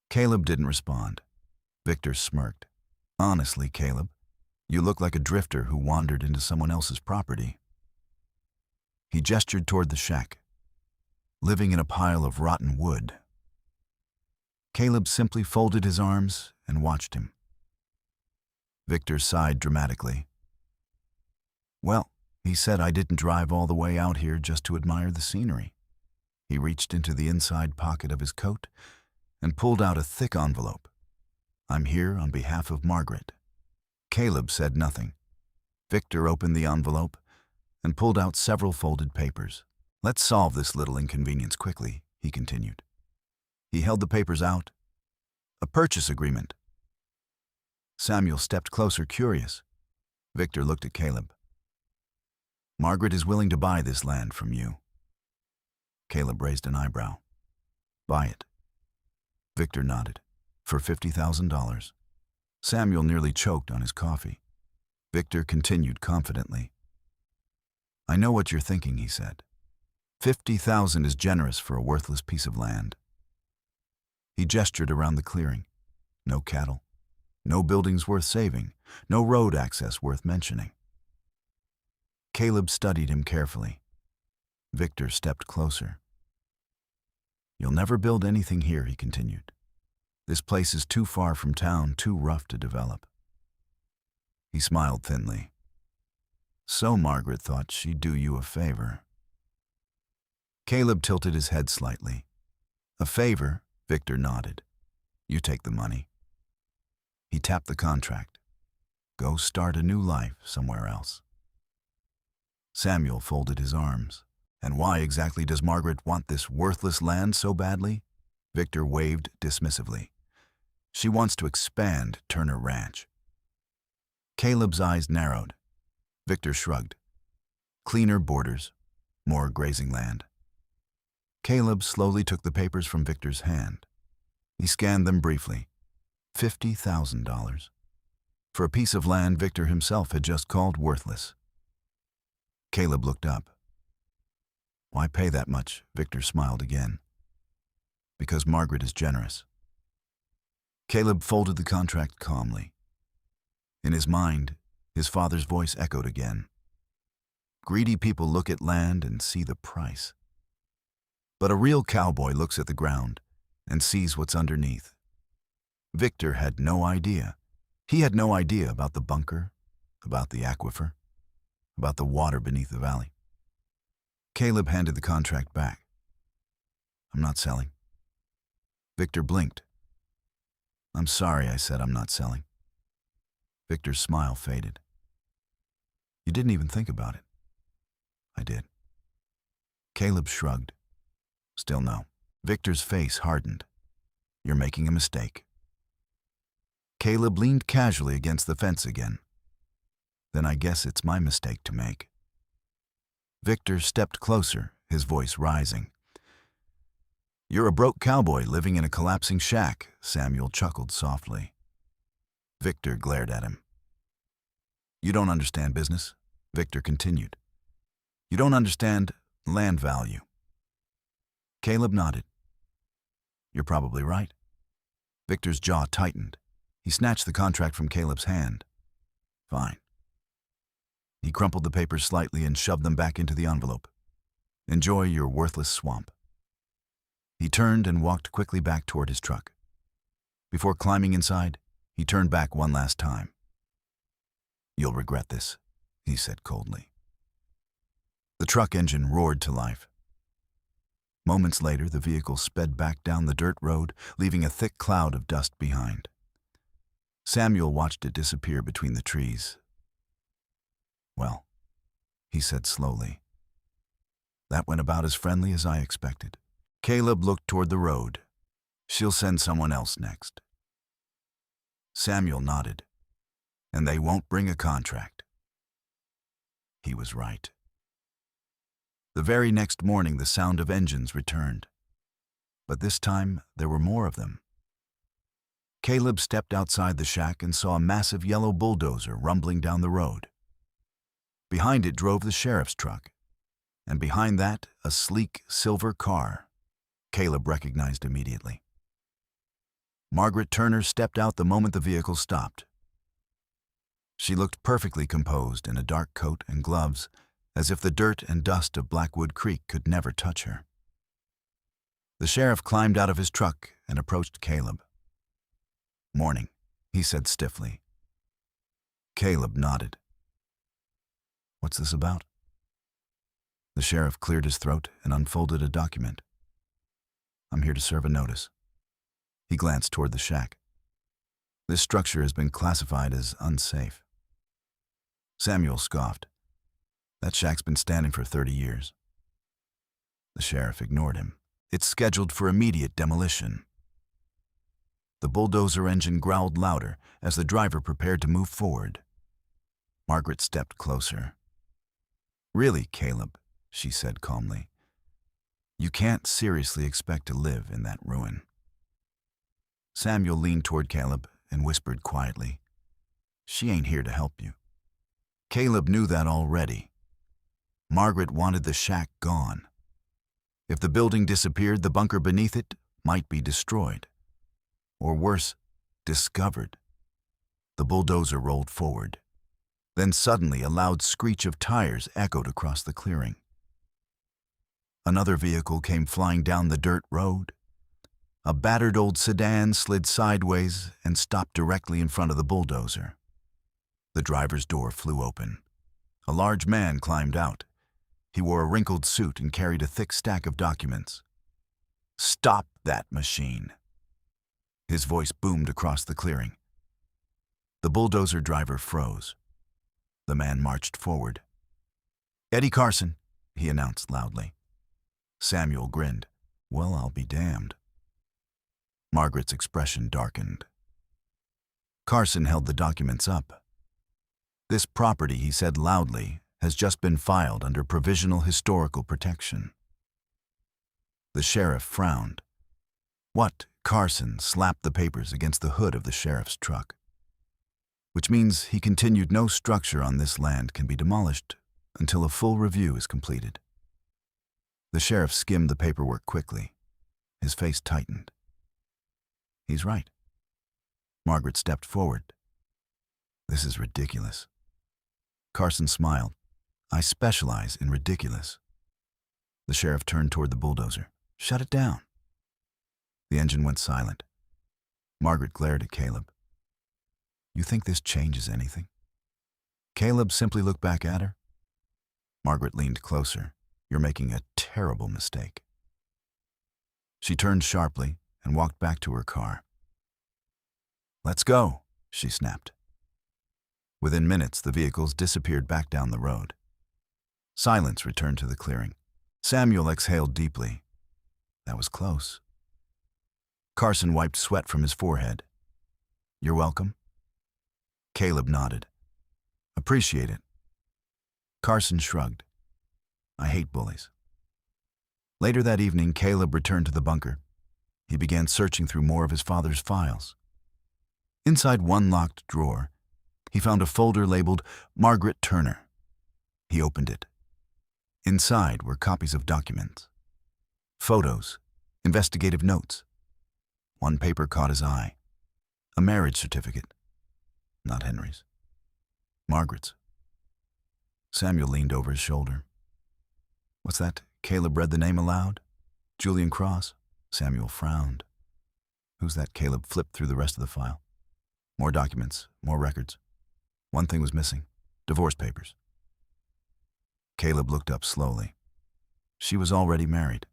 Caleb didn't respond. Victor smirked. "Honestly, Caleb, you look like a drifter who wandered into someone else's property." He gestured toward the shack, living in a pile of rotten wood. Caleb simply folded his arms and watched him. Victor sighed dramatically. "Well," he said, "I didn't drive all the way out here just to admire the scenery." He reached into the inside pocket of his coat and pulled out a thick envelope. "I'm here on behalf of Margaret." Caleb said nothing. Victor opened the envelope and pulled out several folded papers. "Let's solve this little inconvenience quickly," he continued. He held the papers out. "A purchase agreement." Samuel stepped closer, curious. Victor looked at Caleb. "Margaret is willing to buy this land from you." Caleb raised an eyebrow. "Buy it." Victor nodded. "For $50,000. Samuel nearly choked on his coffee. Victor continued confidently. "I know what you're thinking," he said. $50,000 is generous for a worthless piece of land." He gestured around the clearing. No cattle, no buildings worth saving, no road access worth mentioning. Caleb studied him carefully. Victor stepped closer. "You'll never build anything here," he continued. "This place is too far from town, too rough to develop." He smiled thinly. So Margaret thought she'd do you a favor. Caleb tilted his head slightly. "A favor?" Victor nodded. "You take the money." He tapped the contract. "Go start a new life somewhere else." Samuel folded his arms. "And why exactly does Margaret want this worthless land so badly?" Victor waved dismissively. "She wants to expand Turner Ranch." Caleb's eyes narrowed. Victor shrugged. "Cleaner borders, more grazing land." Caleb slowly took the papers from Victor's hand. He scanned them briefly. $50,000. For a piece of land Victor himself had just called worthless. Caleb looked up. "Why pay that much?" Victor smiled again. "Because Margaret is generous." Caleb folded the contract calmly. In his mind, his father's voice echoed again. "Greedy people look at land and see the price. But a real cowboy looks at the ground and sees what's underneath." Victor had no idea. He had no idea about the bunker, about the aquifer, about the water beneath the valley. Caleb handed the contract back. "I'm not selling." Victor blinked. "I'm sorry," I said, "I'm not selling." Victor's smile faded. "You didn't even think about it." "I did." Caleb shrugged. "Still no." Victor's face hardened. "You're making a mistake." Caleb leaned casually against the fence again. "Then I guess it's my mistake to make." Victor stepped closer, his voice rising. "You're a broke cowboy living in a collapsing shack," Samuel chuckled softly. Victor glared at him. "You don't understand business," Victor continued. "You don't understand land value." Caleb nodded. "You're probably right." Victor's jaw tightened. He snatched the contract from Caleb's hand. "Fine. He crumpled the papers slightly and shoved them back into the envelope. "Enjoy your worthless swamp." He turned and walked quickly back toward his truck. Before climbing inside, he turned back one last time. "You'll regret this," he said coldly. The truck engine roared to life. Moments later, the vehicle sped back down the dirt road, leaving a thick cloud of dust behind. Samuel watched it disappear between the trees. "Well," he said slowly, "that went about as friendly as I expected." Caleb looked toward the road. "She'll send someone else next." Samuel nodded. "And they won't bring a contract." He was right. The very next morning, the sound of engines returned. But this time, there were more of them. Caleb stepped outside the shack and saw a massive yellow bulldozer rumbling down the road. Behind it drove the sheriff's truck, and behind that, a sleek silver car Caleb recognized immediately. Margaret Turner stepped out the moment the vehicle stopped. She looked perfectly composed in a dark coat and gloves, as if the dirt and dust of Blackwood Creek could never touch her. The sheriff climbed out of his truck and approached Caleb. "Morning," he said stiffly. Caleb nodded. "What's this about?" The sheriff cleared his throat and unfolded a document. "I'm here to serve a notice." He glanced toward the shack. "This structure has been classified as unsafe." Samuel scoffed. "That shack's been standing for 30 years. The sheriff ignored him. "It's scheduled for immediate demolition." The bulldozer engine growled louder as the driver prepared to move forward. Margaret stepped closer. "Really, Caleb," she said calmly, "you can't seriously expect to live in that ruin." Samuel leaned toward Caleb and whispered quietly, "She ain't here to help you." Caleb knew that already. Margaret wanted the shack gone. If the building disappeared, the bunker beneath it might be destroyed. Or worse, discovered. The bulldozer rolled forward. Then suddenly a loud screech of tires echoed across the clearing. Another vehicle came flying down the dirt road. A battered old sedan slid sideways and stopped directly in front of the bulldozer. The driver's door flew open. A large man climbed out. He wore a wrinkled suit and carried a thick stack of documents. "Stop that machine!" His voice boomed across the clearing. The bulldozer driver froze. The man marched forward. "Eddie Carson," he announced loudly. Samuel grinned. "Well, I'll be damned." Margaret's expression darkened. Carson held the documents up. "This property," he said loudly, "has just been filed under provisional historical protection." The sheriff frowned. "What?" Carson slapped the papers against the hood of the sheriff's truck. "Which means," he continued, "no structure on this land can be demolished until a full review is completed." The sheriff skimmed the paperwork quickly. His face tightened. "He's right." Margaret stepped forward. "This is ridiculous." Carson smiled. "I specialize in ridiculous." The sheriff turned toward the bulldozer. "Shut it down." The engine went silent. Margaret glared at Caleb. "You think this changes anything?" Caleb simply looked back at her. Margaret leaned closer. "You're making a terrible mistake." She turned sharply and walked back to her car. "Let's go," she snapped. Within minutes, the vehicles disappeared back down the road. Silence returned to the clearing. Samuel exhaled deeply. That was close. Carson wiped sweat from his forehead. "You're welcome." Caleb nodded. "Appreciate it." Carson shrugged. "I hate bullies." Later that evening, Caleb returned to the bunker. He began searching through more of his father's files. Inside one locked drawer, he found a folder labeled Margaret Turner. He opened it. Inside were copies of documents, photos, investigative notes. One paper caught his eye. A marriage certificate. Not Henry's. Margaret's. Samuel leaned over his shoulder. What's that? Caleb read the name aloud. Julian Cross. Samuel frowned. Who's that? Caleb flipped through the rest of the file. More documents, more records. One thing was missing. Divorce papers. Caleb looked up slowly. She was already married.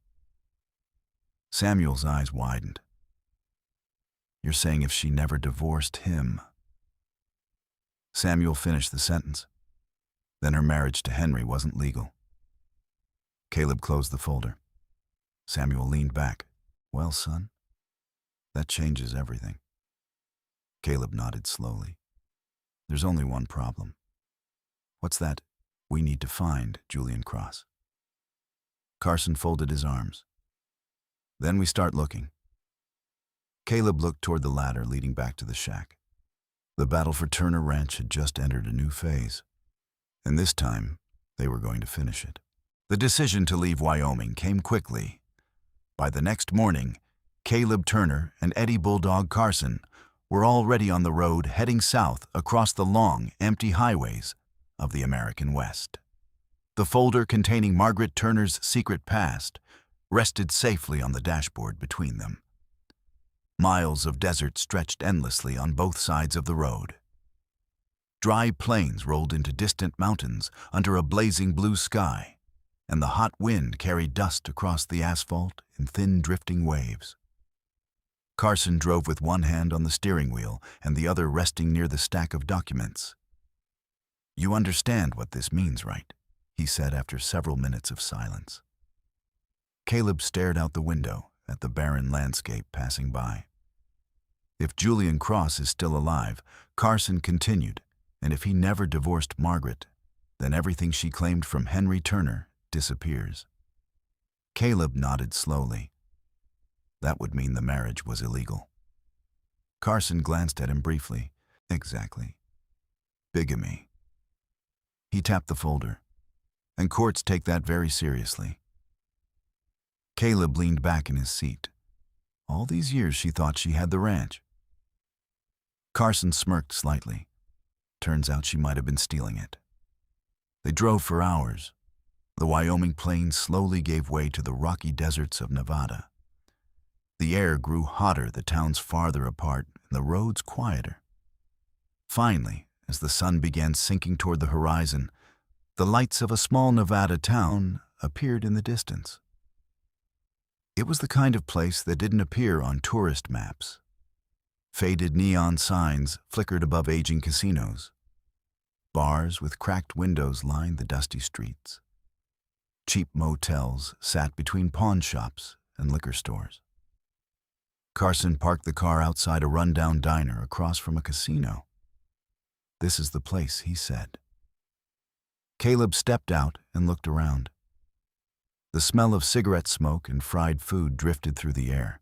Samuel's eyes widened. You're saying if she never divorced him? Samuel finished the sentence. Then her marriage to Henry wasn't legal. Caleb closed the folder. Samuel leaned back. Well, son, that changes everything. Caleb nodded slowly. There's only one problem. What's that? We need to find Julian Cross. Carson folded his arms. Then we start looking. Caleb looked toward the ladder leading back to the shack. The battle for Turner Ranch had just entered a new phase, and this time they were going to finish it. The decision to leave Wyoming came quickly. By the next morning, Caleb Turner and Eddie Bulldog Carson were already on the road heading south across the long, empty highways of the American West. The folder containing Margaret Turner's secret past rested safely on the dashboard between them. Miles of desert stretched endlessly on both sides of the road. Dry plains rolled into distant mountains under a blazing blue sky, and the hot wind carried dust across the asphalt in thin drifting waves. Carson drove with one hand on the steering wheel and the other resting near the stack of documents. You understand what this means, right? He said after several minutes of silence. Caleb stared out the window at the barren landscape passing by. If Julian Cross is still alive, Carson continued, and if he never divorced Margaret, then everything she claimed from Henry Turner disappears. Caleb nodded slowly. That would mean the marriage was illegal. Carson glanced at him briefly. Exactly. Bigamy. He tapped the folder. And courts take that very seriously. Caleb leaned back in his seat. All these years she thought she had the ranch. Carson smirked slightly. Turns out she might have been stealing it. They drove for hours. The Wyoming plains slowly gave way to the rocky deserts of Nevada. The air grew hotter the towns farther apart and the roads quieter. Finally, as the sun began sinking toward the horizon, the lights of a small Nevada town appeared in the distance. It was the kind of place that didn't appear on tourist maps. Faded neon signs flickered above aging casinos. Bars with cracked windows lined the dusty streets. Cheap motels sat between pawn shops and liquor stores. Carson parked the car outside a rundown diner across from a casino. This is the place, he said. Caleb stepped out and looked around. The smell of cigarette smoke and fried food drifted through the air.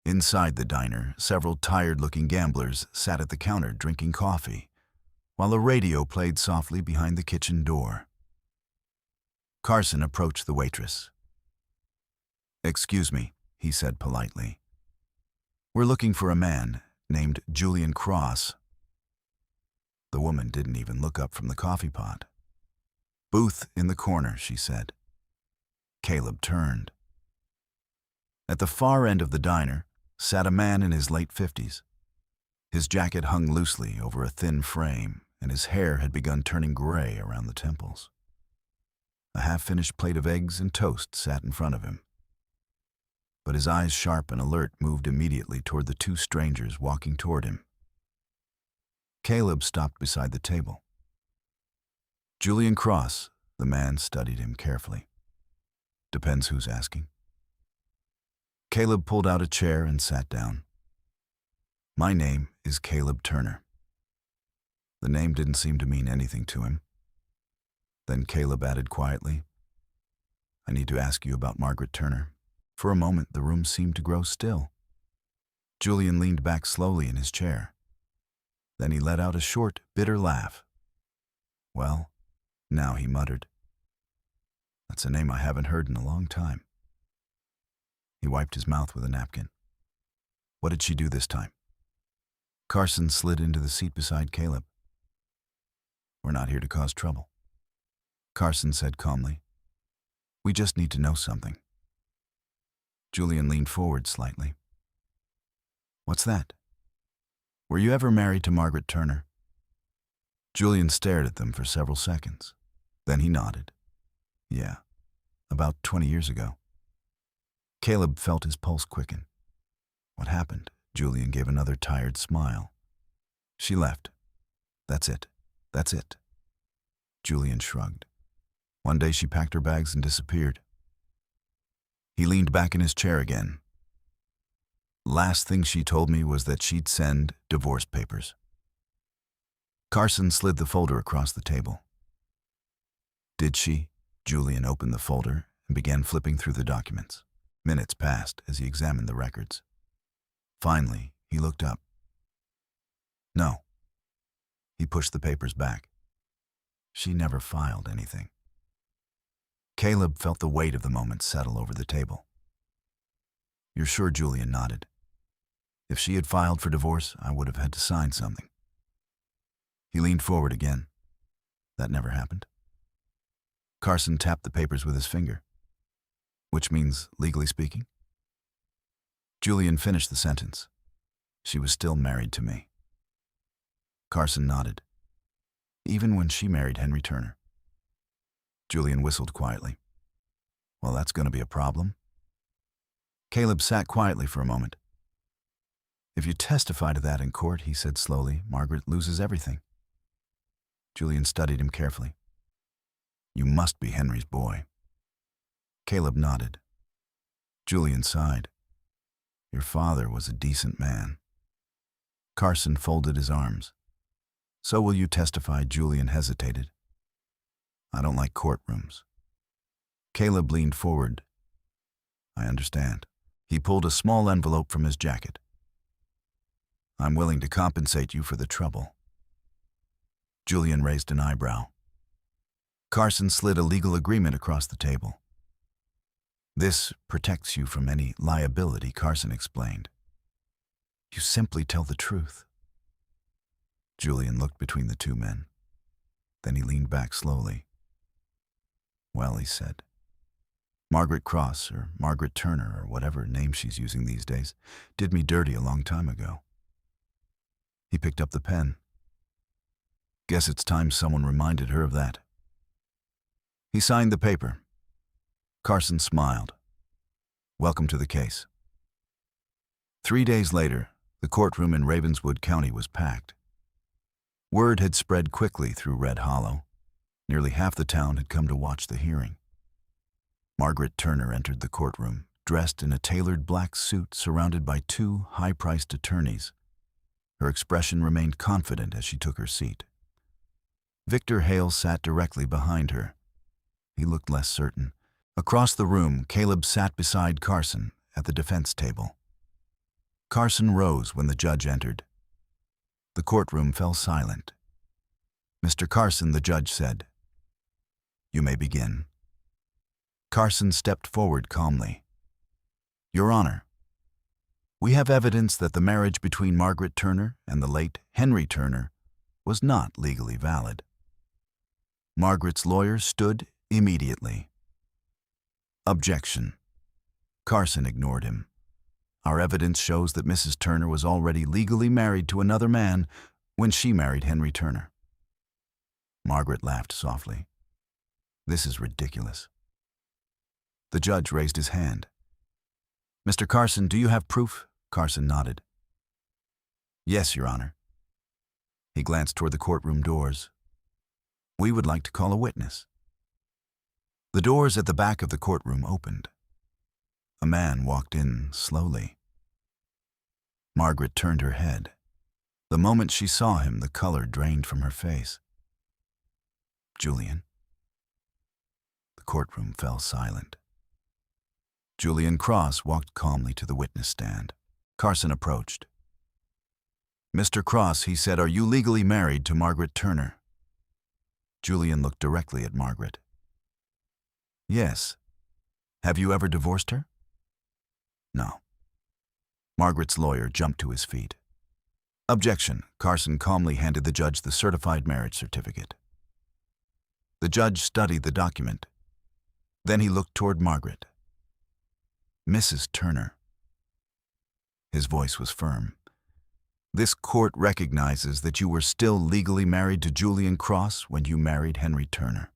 Inside the diner, several tired-looking gamblers sat at the counter drinking coffee, while a radio played softly behind the kitchen door. Carson approached the waitress. "Excuse me," he said politely. "We're looking for a man named Julian Cross." The woman didn't even look up from the coffee pot. "Booth in the corner," she said. Caleb turned. At the far end of the diner sat a man in his late 50s. His jacket hung loosely over a thin frame, and his hair had begun turning gray around the temples. A half-finished plate of eggs and toast sat in front of him. But his eyes, sharp and alert, moved immediately toward the two strangers walking toward him. Caleb stopped beside the table. "Julian Cross," the man studied him carefully. "Depends who's asking." Caleb pulled out a chair and sat down. "My name is Caleb Turner." The name didn't seem to mean anything to him. Then Caleb added quietly, "I need to ask you about Margaret Turner." For a moment, the room seemed to grow still. Julian leaned back slowly in his chair. Then he let out a short, bitter laugh. "Well, now," he muttered. "That's a name I haven't heard in a long time." He wiped his mouth with a napkin. "What did she do this time?" Carson slid into the seat beside Caleb. "We're not here to cause trouble. Carson said calmly. We just need to know something. Julian leaned forward slightly. What's that? Were you ever married to Margaret Turner? Julian stared at them for several seconds. Then he nodded. Yeah, about 20 years ago. Caleb felt his pulse quicken. What happened? Julian gave another tired smile. She left. That's it. That's it. Julian shrugged. One day she packed her bags and disappeared. He leaned back in his chair again. Last thing she told me was that she'd send divorce papers. Carson slid the folder across the table. Did she? Julian opened the folder and began flipping through the documents. Minutes passed as he examined the records. Finally, he looked up. No. He pushed the papers back. She never filed anything. Caleb felt the weight of the moment settle over the table. You're sure? Julian nodded. If she had filed for divorce, I would have had to sign something. He leaned forward again. That never happened. Carson tapped the papers with his finger. Which means, legally speaking? Julian finished the sentence. She was still married to me. Carson nodded. Even when she married Henry Turner. Julian whistled quietly. Well, that's going to be a problem. Caleb sat quietly for a moment. If you testify to that in court, he said slowly, Margaret loses everything. Julian studied him carefully. You must be Henry's boy. Caleb nodded. Julian sighed. Your father was a decent man. Carson folded his arms. So will you testify? Julian hesitated. I don't like courtrooms. Caleb leaned forward. I understand. He pulled a small envelope from his jacket. I'm willing to compensate you for the trouble. Julian raised an eyebrow. Carson slid a legal agreement across the table. This protects you from any liability, Carson explained. You simply tell the truth. Julian looked between the two men. Then he leaned back slowly. Well, he said, Margaret Cross, or Margaret Turner, or whatever name she's using these days, did me dirty a long time ago. He picked up the pen. Guess it's time someone reminded her of that. He signed the paper. Carson smiled. Welcome to the case. 3 days later, the courtroom in Ravenswood County was packed. Word had spread quickly through Red Hollow. Nearly half the town had come to watch the hearing. Margaret Turner entered the courtroom, dressed in a tailored black suit surrounded by 2 high-priced attorneys. Her expression remained confident as she took her seat. Victor Hale sat directly behind her. He looked less certain. Across the room, Caleb sat beside Carson at the defense table. Carson rose when the judge entered. The courtroom fell silent. Mr. Carson, the judge said, You may begin. Carson stepped forward calmly. Your Honor, we have evidence that the marriage between Margaret Turner and the late Henry Turner was not legally valid. Margaret's lawyer stood immediately. Objection. Carson ignored him. Our evidence shows that Mrs. Turner was already legally married to another man when she married Henry Turner. Margaret laughed softly. This is ridiculous. The judge raised his hand. Mr. Carson, do you have proof? Carson nodded. Yes, Your Honor. He glanced toward the courtroom doors. We would like to call a witness. The doors at the back of the courtroom opened. A man walked in slowly. Margaret turned her head. The moment she saw him, the color drained from her face. Julian. The courtroom fell silent. Julian Cross walked calmly to the witness stand. Carson approached. Mr. Cross, he said, are you legally married to Margaret Turner? Julian looked directly at Margaret. Yes. Have you ever divorced her? No. Margaret's lawyer jumped to his feet. Objection. Carson calmly handed the judge the certified marriage certificate. The judge studied the document. Then he looked toward Margaret. "Mrs. Turner." His voice was firm. "This court recognizes that you were still legally married to Julian Cross when you married Henry Turner."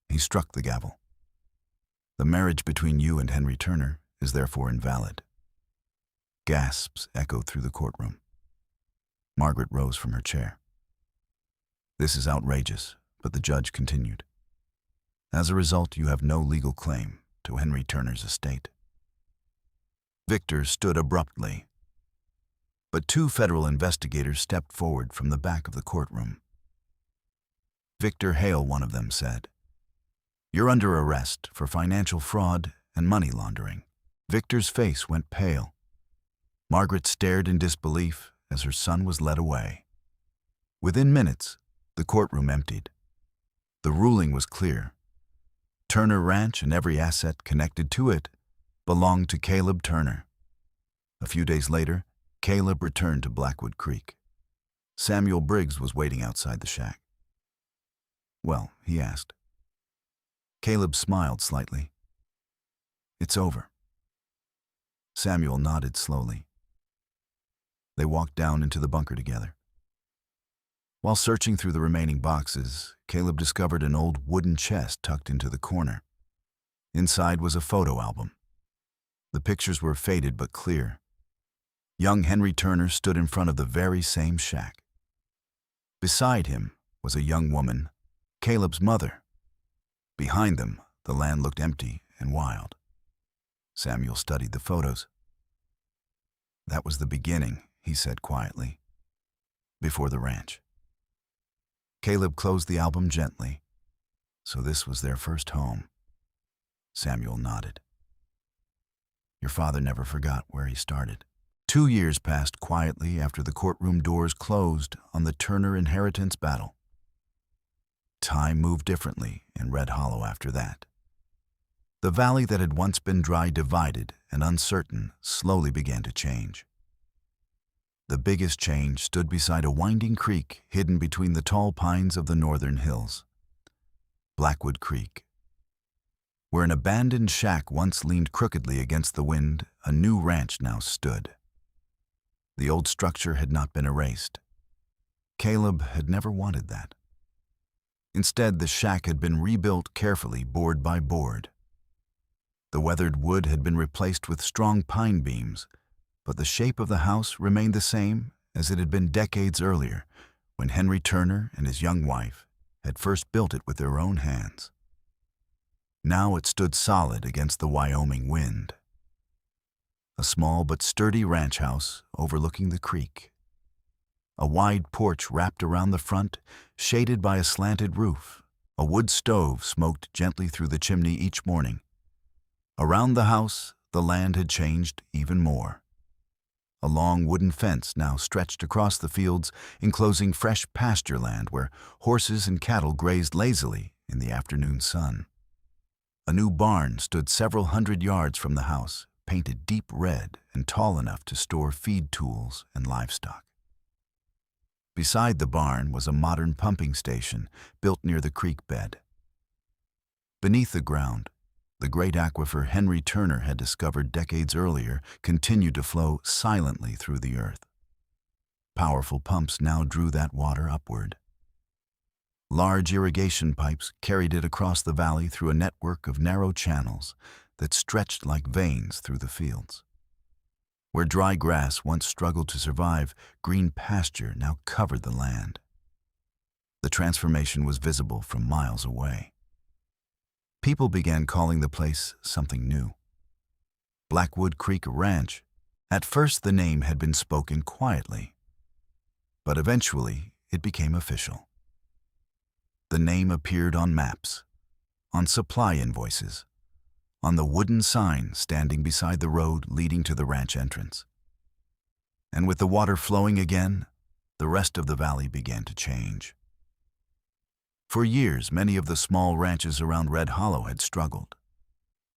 He struck the gavel. "The marriage between you and Henry Turner is therefore invalid." Gasps echoed through the courtroom. Margaret rose from her chair. "This is outrageous," but the judge continued. "As a result, you have no legal claim to Henry Turner's estate." Victor stood abruptly, but two federal investigators stepped forward from the back of the courtroom. Victor Hale, one of them, said, "You're under arrest for financial fraud and money laundering." Victor's face went pale. Margaret stared in disbelief as her son was led away. Within minutes, the courtroom emptied. The ruling was clear. Turner Ranch and every asset connected to it belonged to Caleb Turner. A few days later, Caleb returned to Blackwood Creek. Samuel Briggs was waiting outside the shack. "Well?" he asked. Caleb smiled slightly. "It's over." Samuel nodded slowly. They walked down into the bunker together. While searching through the remaining boxes, Caleb discovered an old wooden chest tucked into the corner. Inside was a photo album. The pictures were faded but clear. Young Henry Turner stood in front of the very same shack. Beside him was a young woman, Caleb's mother. Behind them, the land looked empty and wild. Samuel studied the photos. "That was the beginning," he said quietly, "before the ranch." Caleb closed the album gently. "So this was their first home." Samuel nodded. "Your father never forgot where he started." 2 years passed quietly after the courtroom doors closed on the Turner inheritance battle. Time moved differently in Red Hollow after that. The valley that had once been dry, divided, and uncertain slowly began to change. The biggest change stood beside a winding creek hidden between the tall pines of the northern hills. Blackwood Creek. Where an abandoned shack once leaned crookedly against the wind, a new ranch now stood. The old structure had not been erased. Caleb had never wanted that. Instead, the shack had been rebuilt carefully, board by board. The weathered wood had been replaced with strong pine beams, but the shape of the house remained the same as it had been decades earlier, when Henry Turner and his young wife had first built it with their own hands. Now it stood solid against the Wyoming wind. A small but sturdy ranch house overlooking the creek. A wide porch wrapped around the front, shaded by a slanted roof. A wood stove smoked gently through the chimney each morning. Around the house, the land had changed even more. A long wooden fence now stretched across the fields, enclosing fresh pasture land where horses and cattle grazed lazily in the afternoon sun. A new barn stood several hundred yards from the house, painted deep red and tall enough to store feed tools and livestock. Beside the barn was a modern pumping station built near the creek bed. Beneath the ground, the great aquifer Henry Turner had discovered decades earlier continued to flow silently through the earth. Powerful pumps now drew that water upward. Large irrigation pipes carried it across the valley through a network of narrow channels that stretched like veins through the fields. Where dry grass once struggled to survive, green pasture now covered the land. The transformation was visible from miles away. People began calling the place something new. Blackwood Creek Ranch. At first the name had been spoken quietly, but eventually it became official. The name appeared on maps, on supply invoices, on the wooden sign standing beside the road leading to the ranch entrance. And with the water flowing again, the rest of the valley began to change. For years, many of the small ranches around Red Hollow had struggled.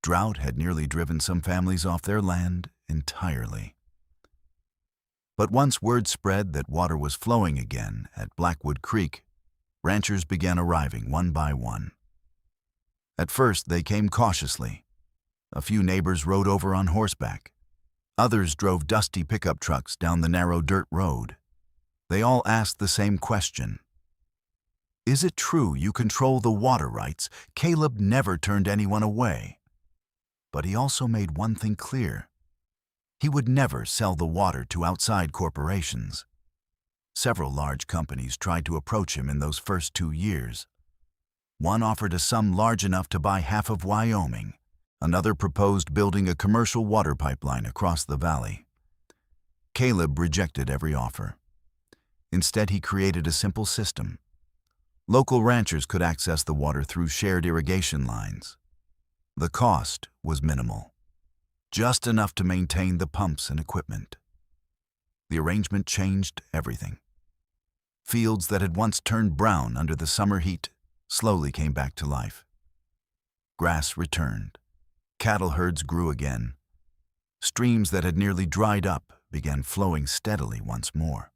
Drought had nearly driven some families off their land entirely. But once word spread that water was flowing again at Blackwood Creek, ranchers began arriving one by one. At first, they came cautiously. A few neighbors rode over on horseback. Others drove dusty pickup trucks down the narrow dirt road. They all asked the same question. Is it true you control the water rights? Caleb never turned anyone away. But he also made one thing clear. He would never sell the water to outside corporations. Several large companies tried to approach him in those first 2 years. One offered a sum large enough to buy half of Wyoming. Another proposed building a commercial water pipeline across the valley. Caleb rejected every offer. Instead, he created a simple system. Local ranchers could access the water through shared irrigation lines. The cost was minimal, just enough to maintain the pumps and equipment. The arrangement changed everything. Fields that had once turned brown under the summer heat slowly came back to life. Grass returned. Cattle herds grew again. Streams that had nearly dried up began flowing steadily once more.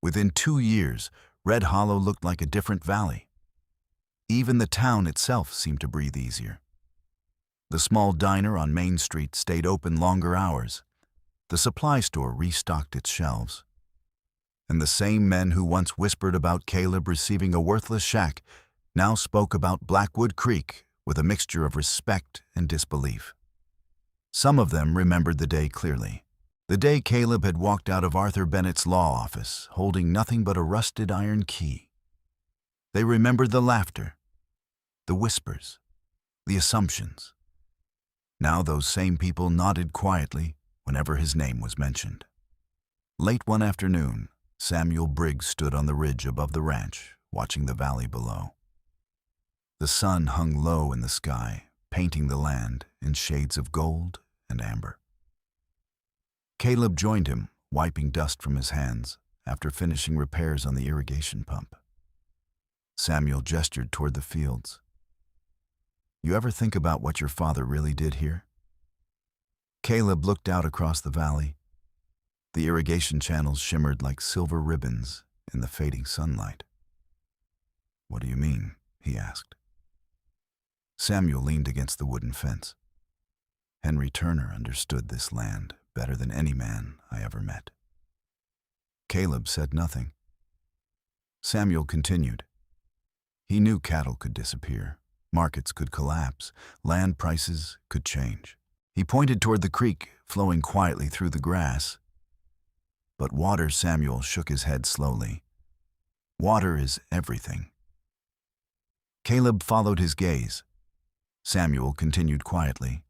Within 2 years, Red Hollow looked like a different valley. Even the town itself seemed to breathe easier. The small diner on Main Street stayed open longer hours. The supply store restocked its shelves. And the same men who once whispered about Caleb receiving a worthless shack now spoke about Blackwood Creek with a mixture of respect and disbelief. Some of them remembered the day clearly. The day Caleb had walked out of Arthur Bennett's law office, holding nothing but a rusted iron key. They remembered the laughter, the whispers, the assumptions. Now those same people nodded quietly whenever his name was mentioned. Late one afternoon, Samuel Briggs stood on the ridge above the ranch, watching the valley below. The sun hung low in the sky, painting the land in shades of gold and amber. Caleb joined him, wiping dust from his hands after finishing repairs on the irrigation pump. Samuel gestured toward the fields. You ever think about what your father really did here? Caleb looked out across the valley. The irrigation channels shimmered like silver ribbons in the fading sunlight. What do you mean? He asked. Samuel leaned against the wooden fence. Henry Turner understood this land better than any man I ever met. Caleb said nothing. Samuel continued. He knew cattle could disappear, markets could collapse, land prices could change. He pointed toward the creek flowing quietly through the grass. But water, Samuel shook his head slowly. Water is everything. Caleb followed his gaze. Samuel continued quietly.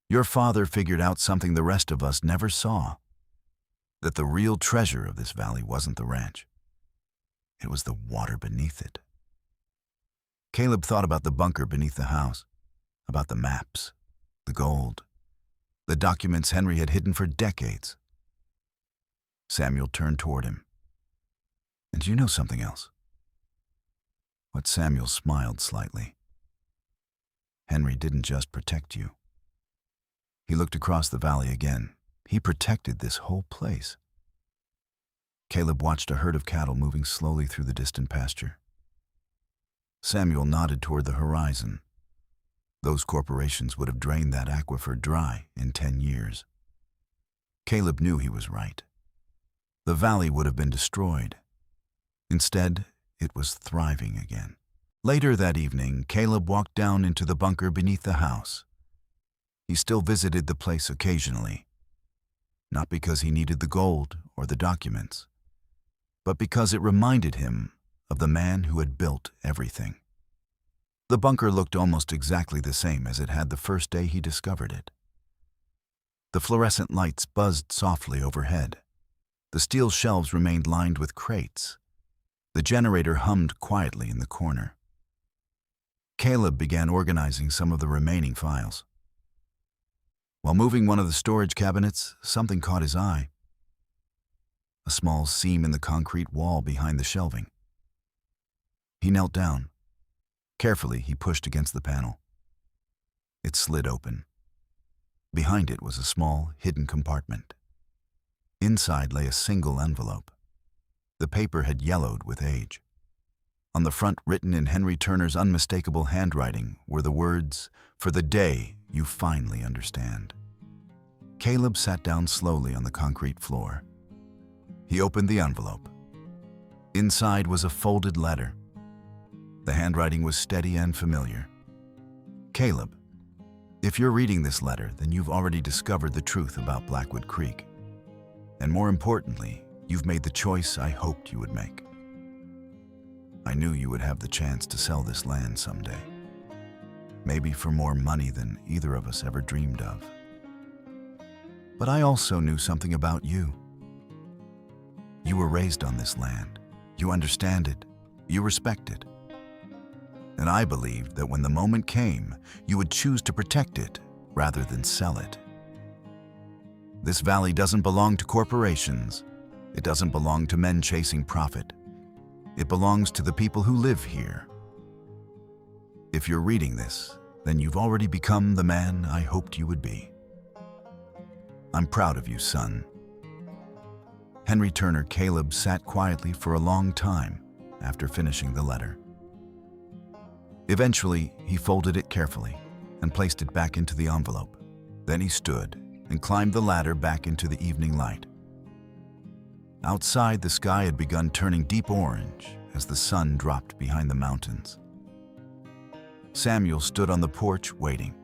Your father figured out something the rest of us never saw. That the real treasure of this valley wasn't the ranch. It was the water beneath it. Caleb thought about the bunker beneath the house, about the maps, the gold, the documents Henry had hidden for decades. Samuel turned toward him. And you know something else? What? Samuel smiled slightly. Henry didn't just protect you. He looked across the valley again. He protected this whole place. Caleb watched a herd of cattle moving slowly through the distant pasture. Samuel nodded toward the horizon. Those corporations would have drained that aquifer dry in 10 years. Caleb knew he was right. The valley would have been destroyed. Instead, it was thriving again. Later that evening, Caleb walked down into the bunker beneath the house. He still visited the place occasionally, not because he needed the gold or the documents, but because it reminded him of the man who had built everything. The bunker looked almost exactly the same as it had the first day he discovered it. The fluorescent lights buzzed softly overhead. The steel shelves remained lined with crates. The generator hummed quietly in the corner. Caleb began organizing some of the remaining files. While moving one of the storage cabinets, something caught his eye. A small seam in the concrete wall behind the shelving. He knelt down. Carefully, he pushed against the panel. It slid open. Behind it was a small, hidden compartment. Inside lay a single envelope. The paper had yellowed with age. On the front, written in Henry Turner's unmistakable handwriting, were the words, "For the day you finally understand." Caleb sat down slowly on the concrete floor. He opened the envelope. Inside was a folded letter. The handwriting was steady and familiar. "Caleb, if you're reading this letter, then you've already discovered the truth about Blackwood Creek. And more importantly, you've made the choice I hoped you would make. I knew you would have the chance to sell this land someday. Maybe for more money than either of us ever dreamed of. But I also knew something about you. You were raised on this land. You understand it. You respect it. And I believed that when the moment came, you would choose to protect it rather than sell it. This valley doesn't belong to corporations. It doesn't belong to men chasing profit. It belongs to the people who live here. If you're reading this, then you've already become the man I hoped you would be. I'm proud of you, son." Henry Turner. Caleb sat quietly for a long time after finishing the letter. Eventually, he folded it carefully and placed it back into the envelope. Then he stood and climbed the ladder back into the evening light. Outside, the sky had begun turning deep orange as the sun dropped behind the mountains. Samuel stood on the porch waiting.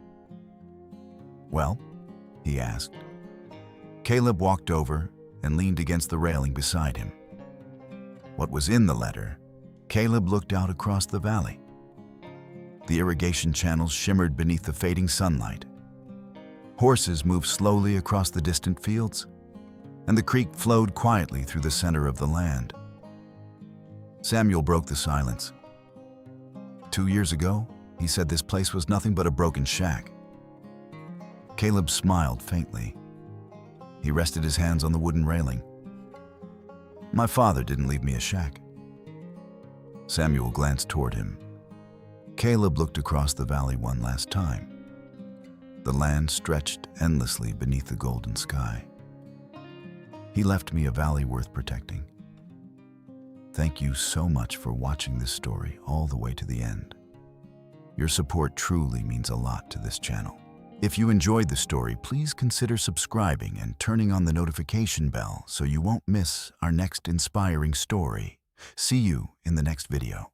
"Well?" he asked. Caleb walked over and leaned against the railing beside him. What was in the letter? Caleb looked out across the valley. The irrigation channels shimmered beneath the fading sunlight. Horses moved slowly across the distant fields, and the creek flowed quietly through the center of the land. Samuel broke the silence. 2 years ago, he said this place was nothing but a broken shack. Caleb smiled faintly. He rested his hands on the wooden railing. "My father didn't leave me a shack." Samuel glanced toward him. Caleb looked across the valley one last time. The land stretched endlessly beneath the golden sky. "He left me a valley worth protecting. Thank you so much for watching this story all the way to the end. Your support truly means a lot to this channel. If you enjoyed the story, please consider subscribing and turning on the notification bell so you won't miss our next inspiring story. See you in the next video.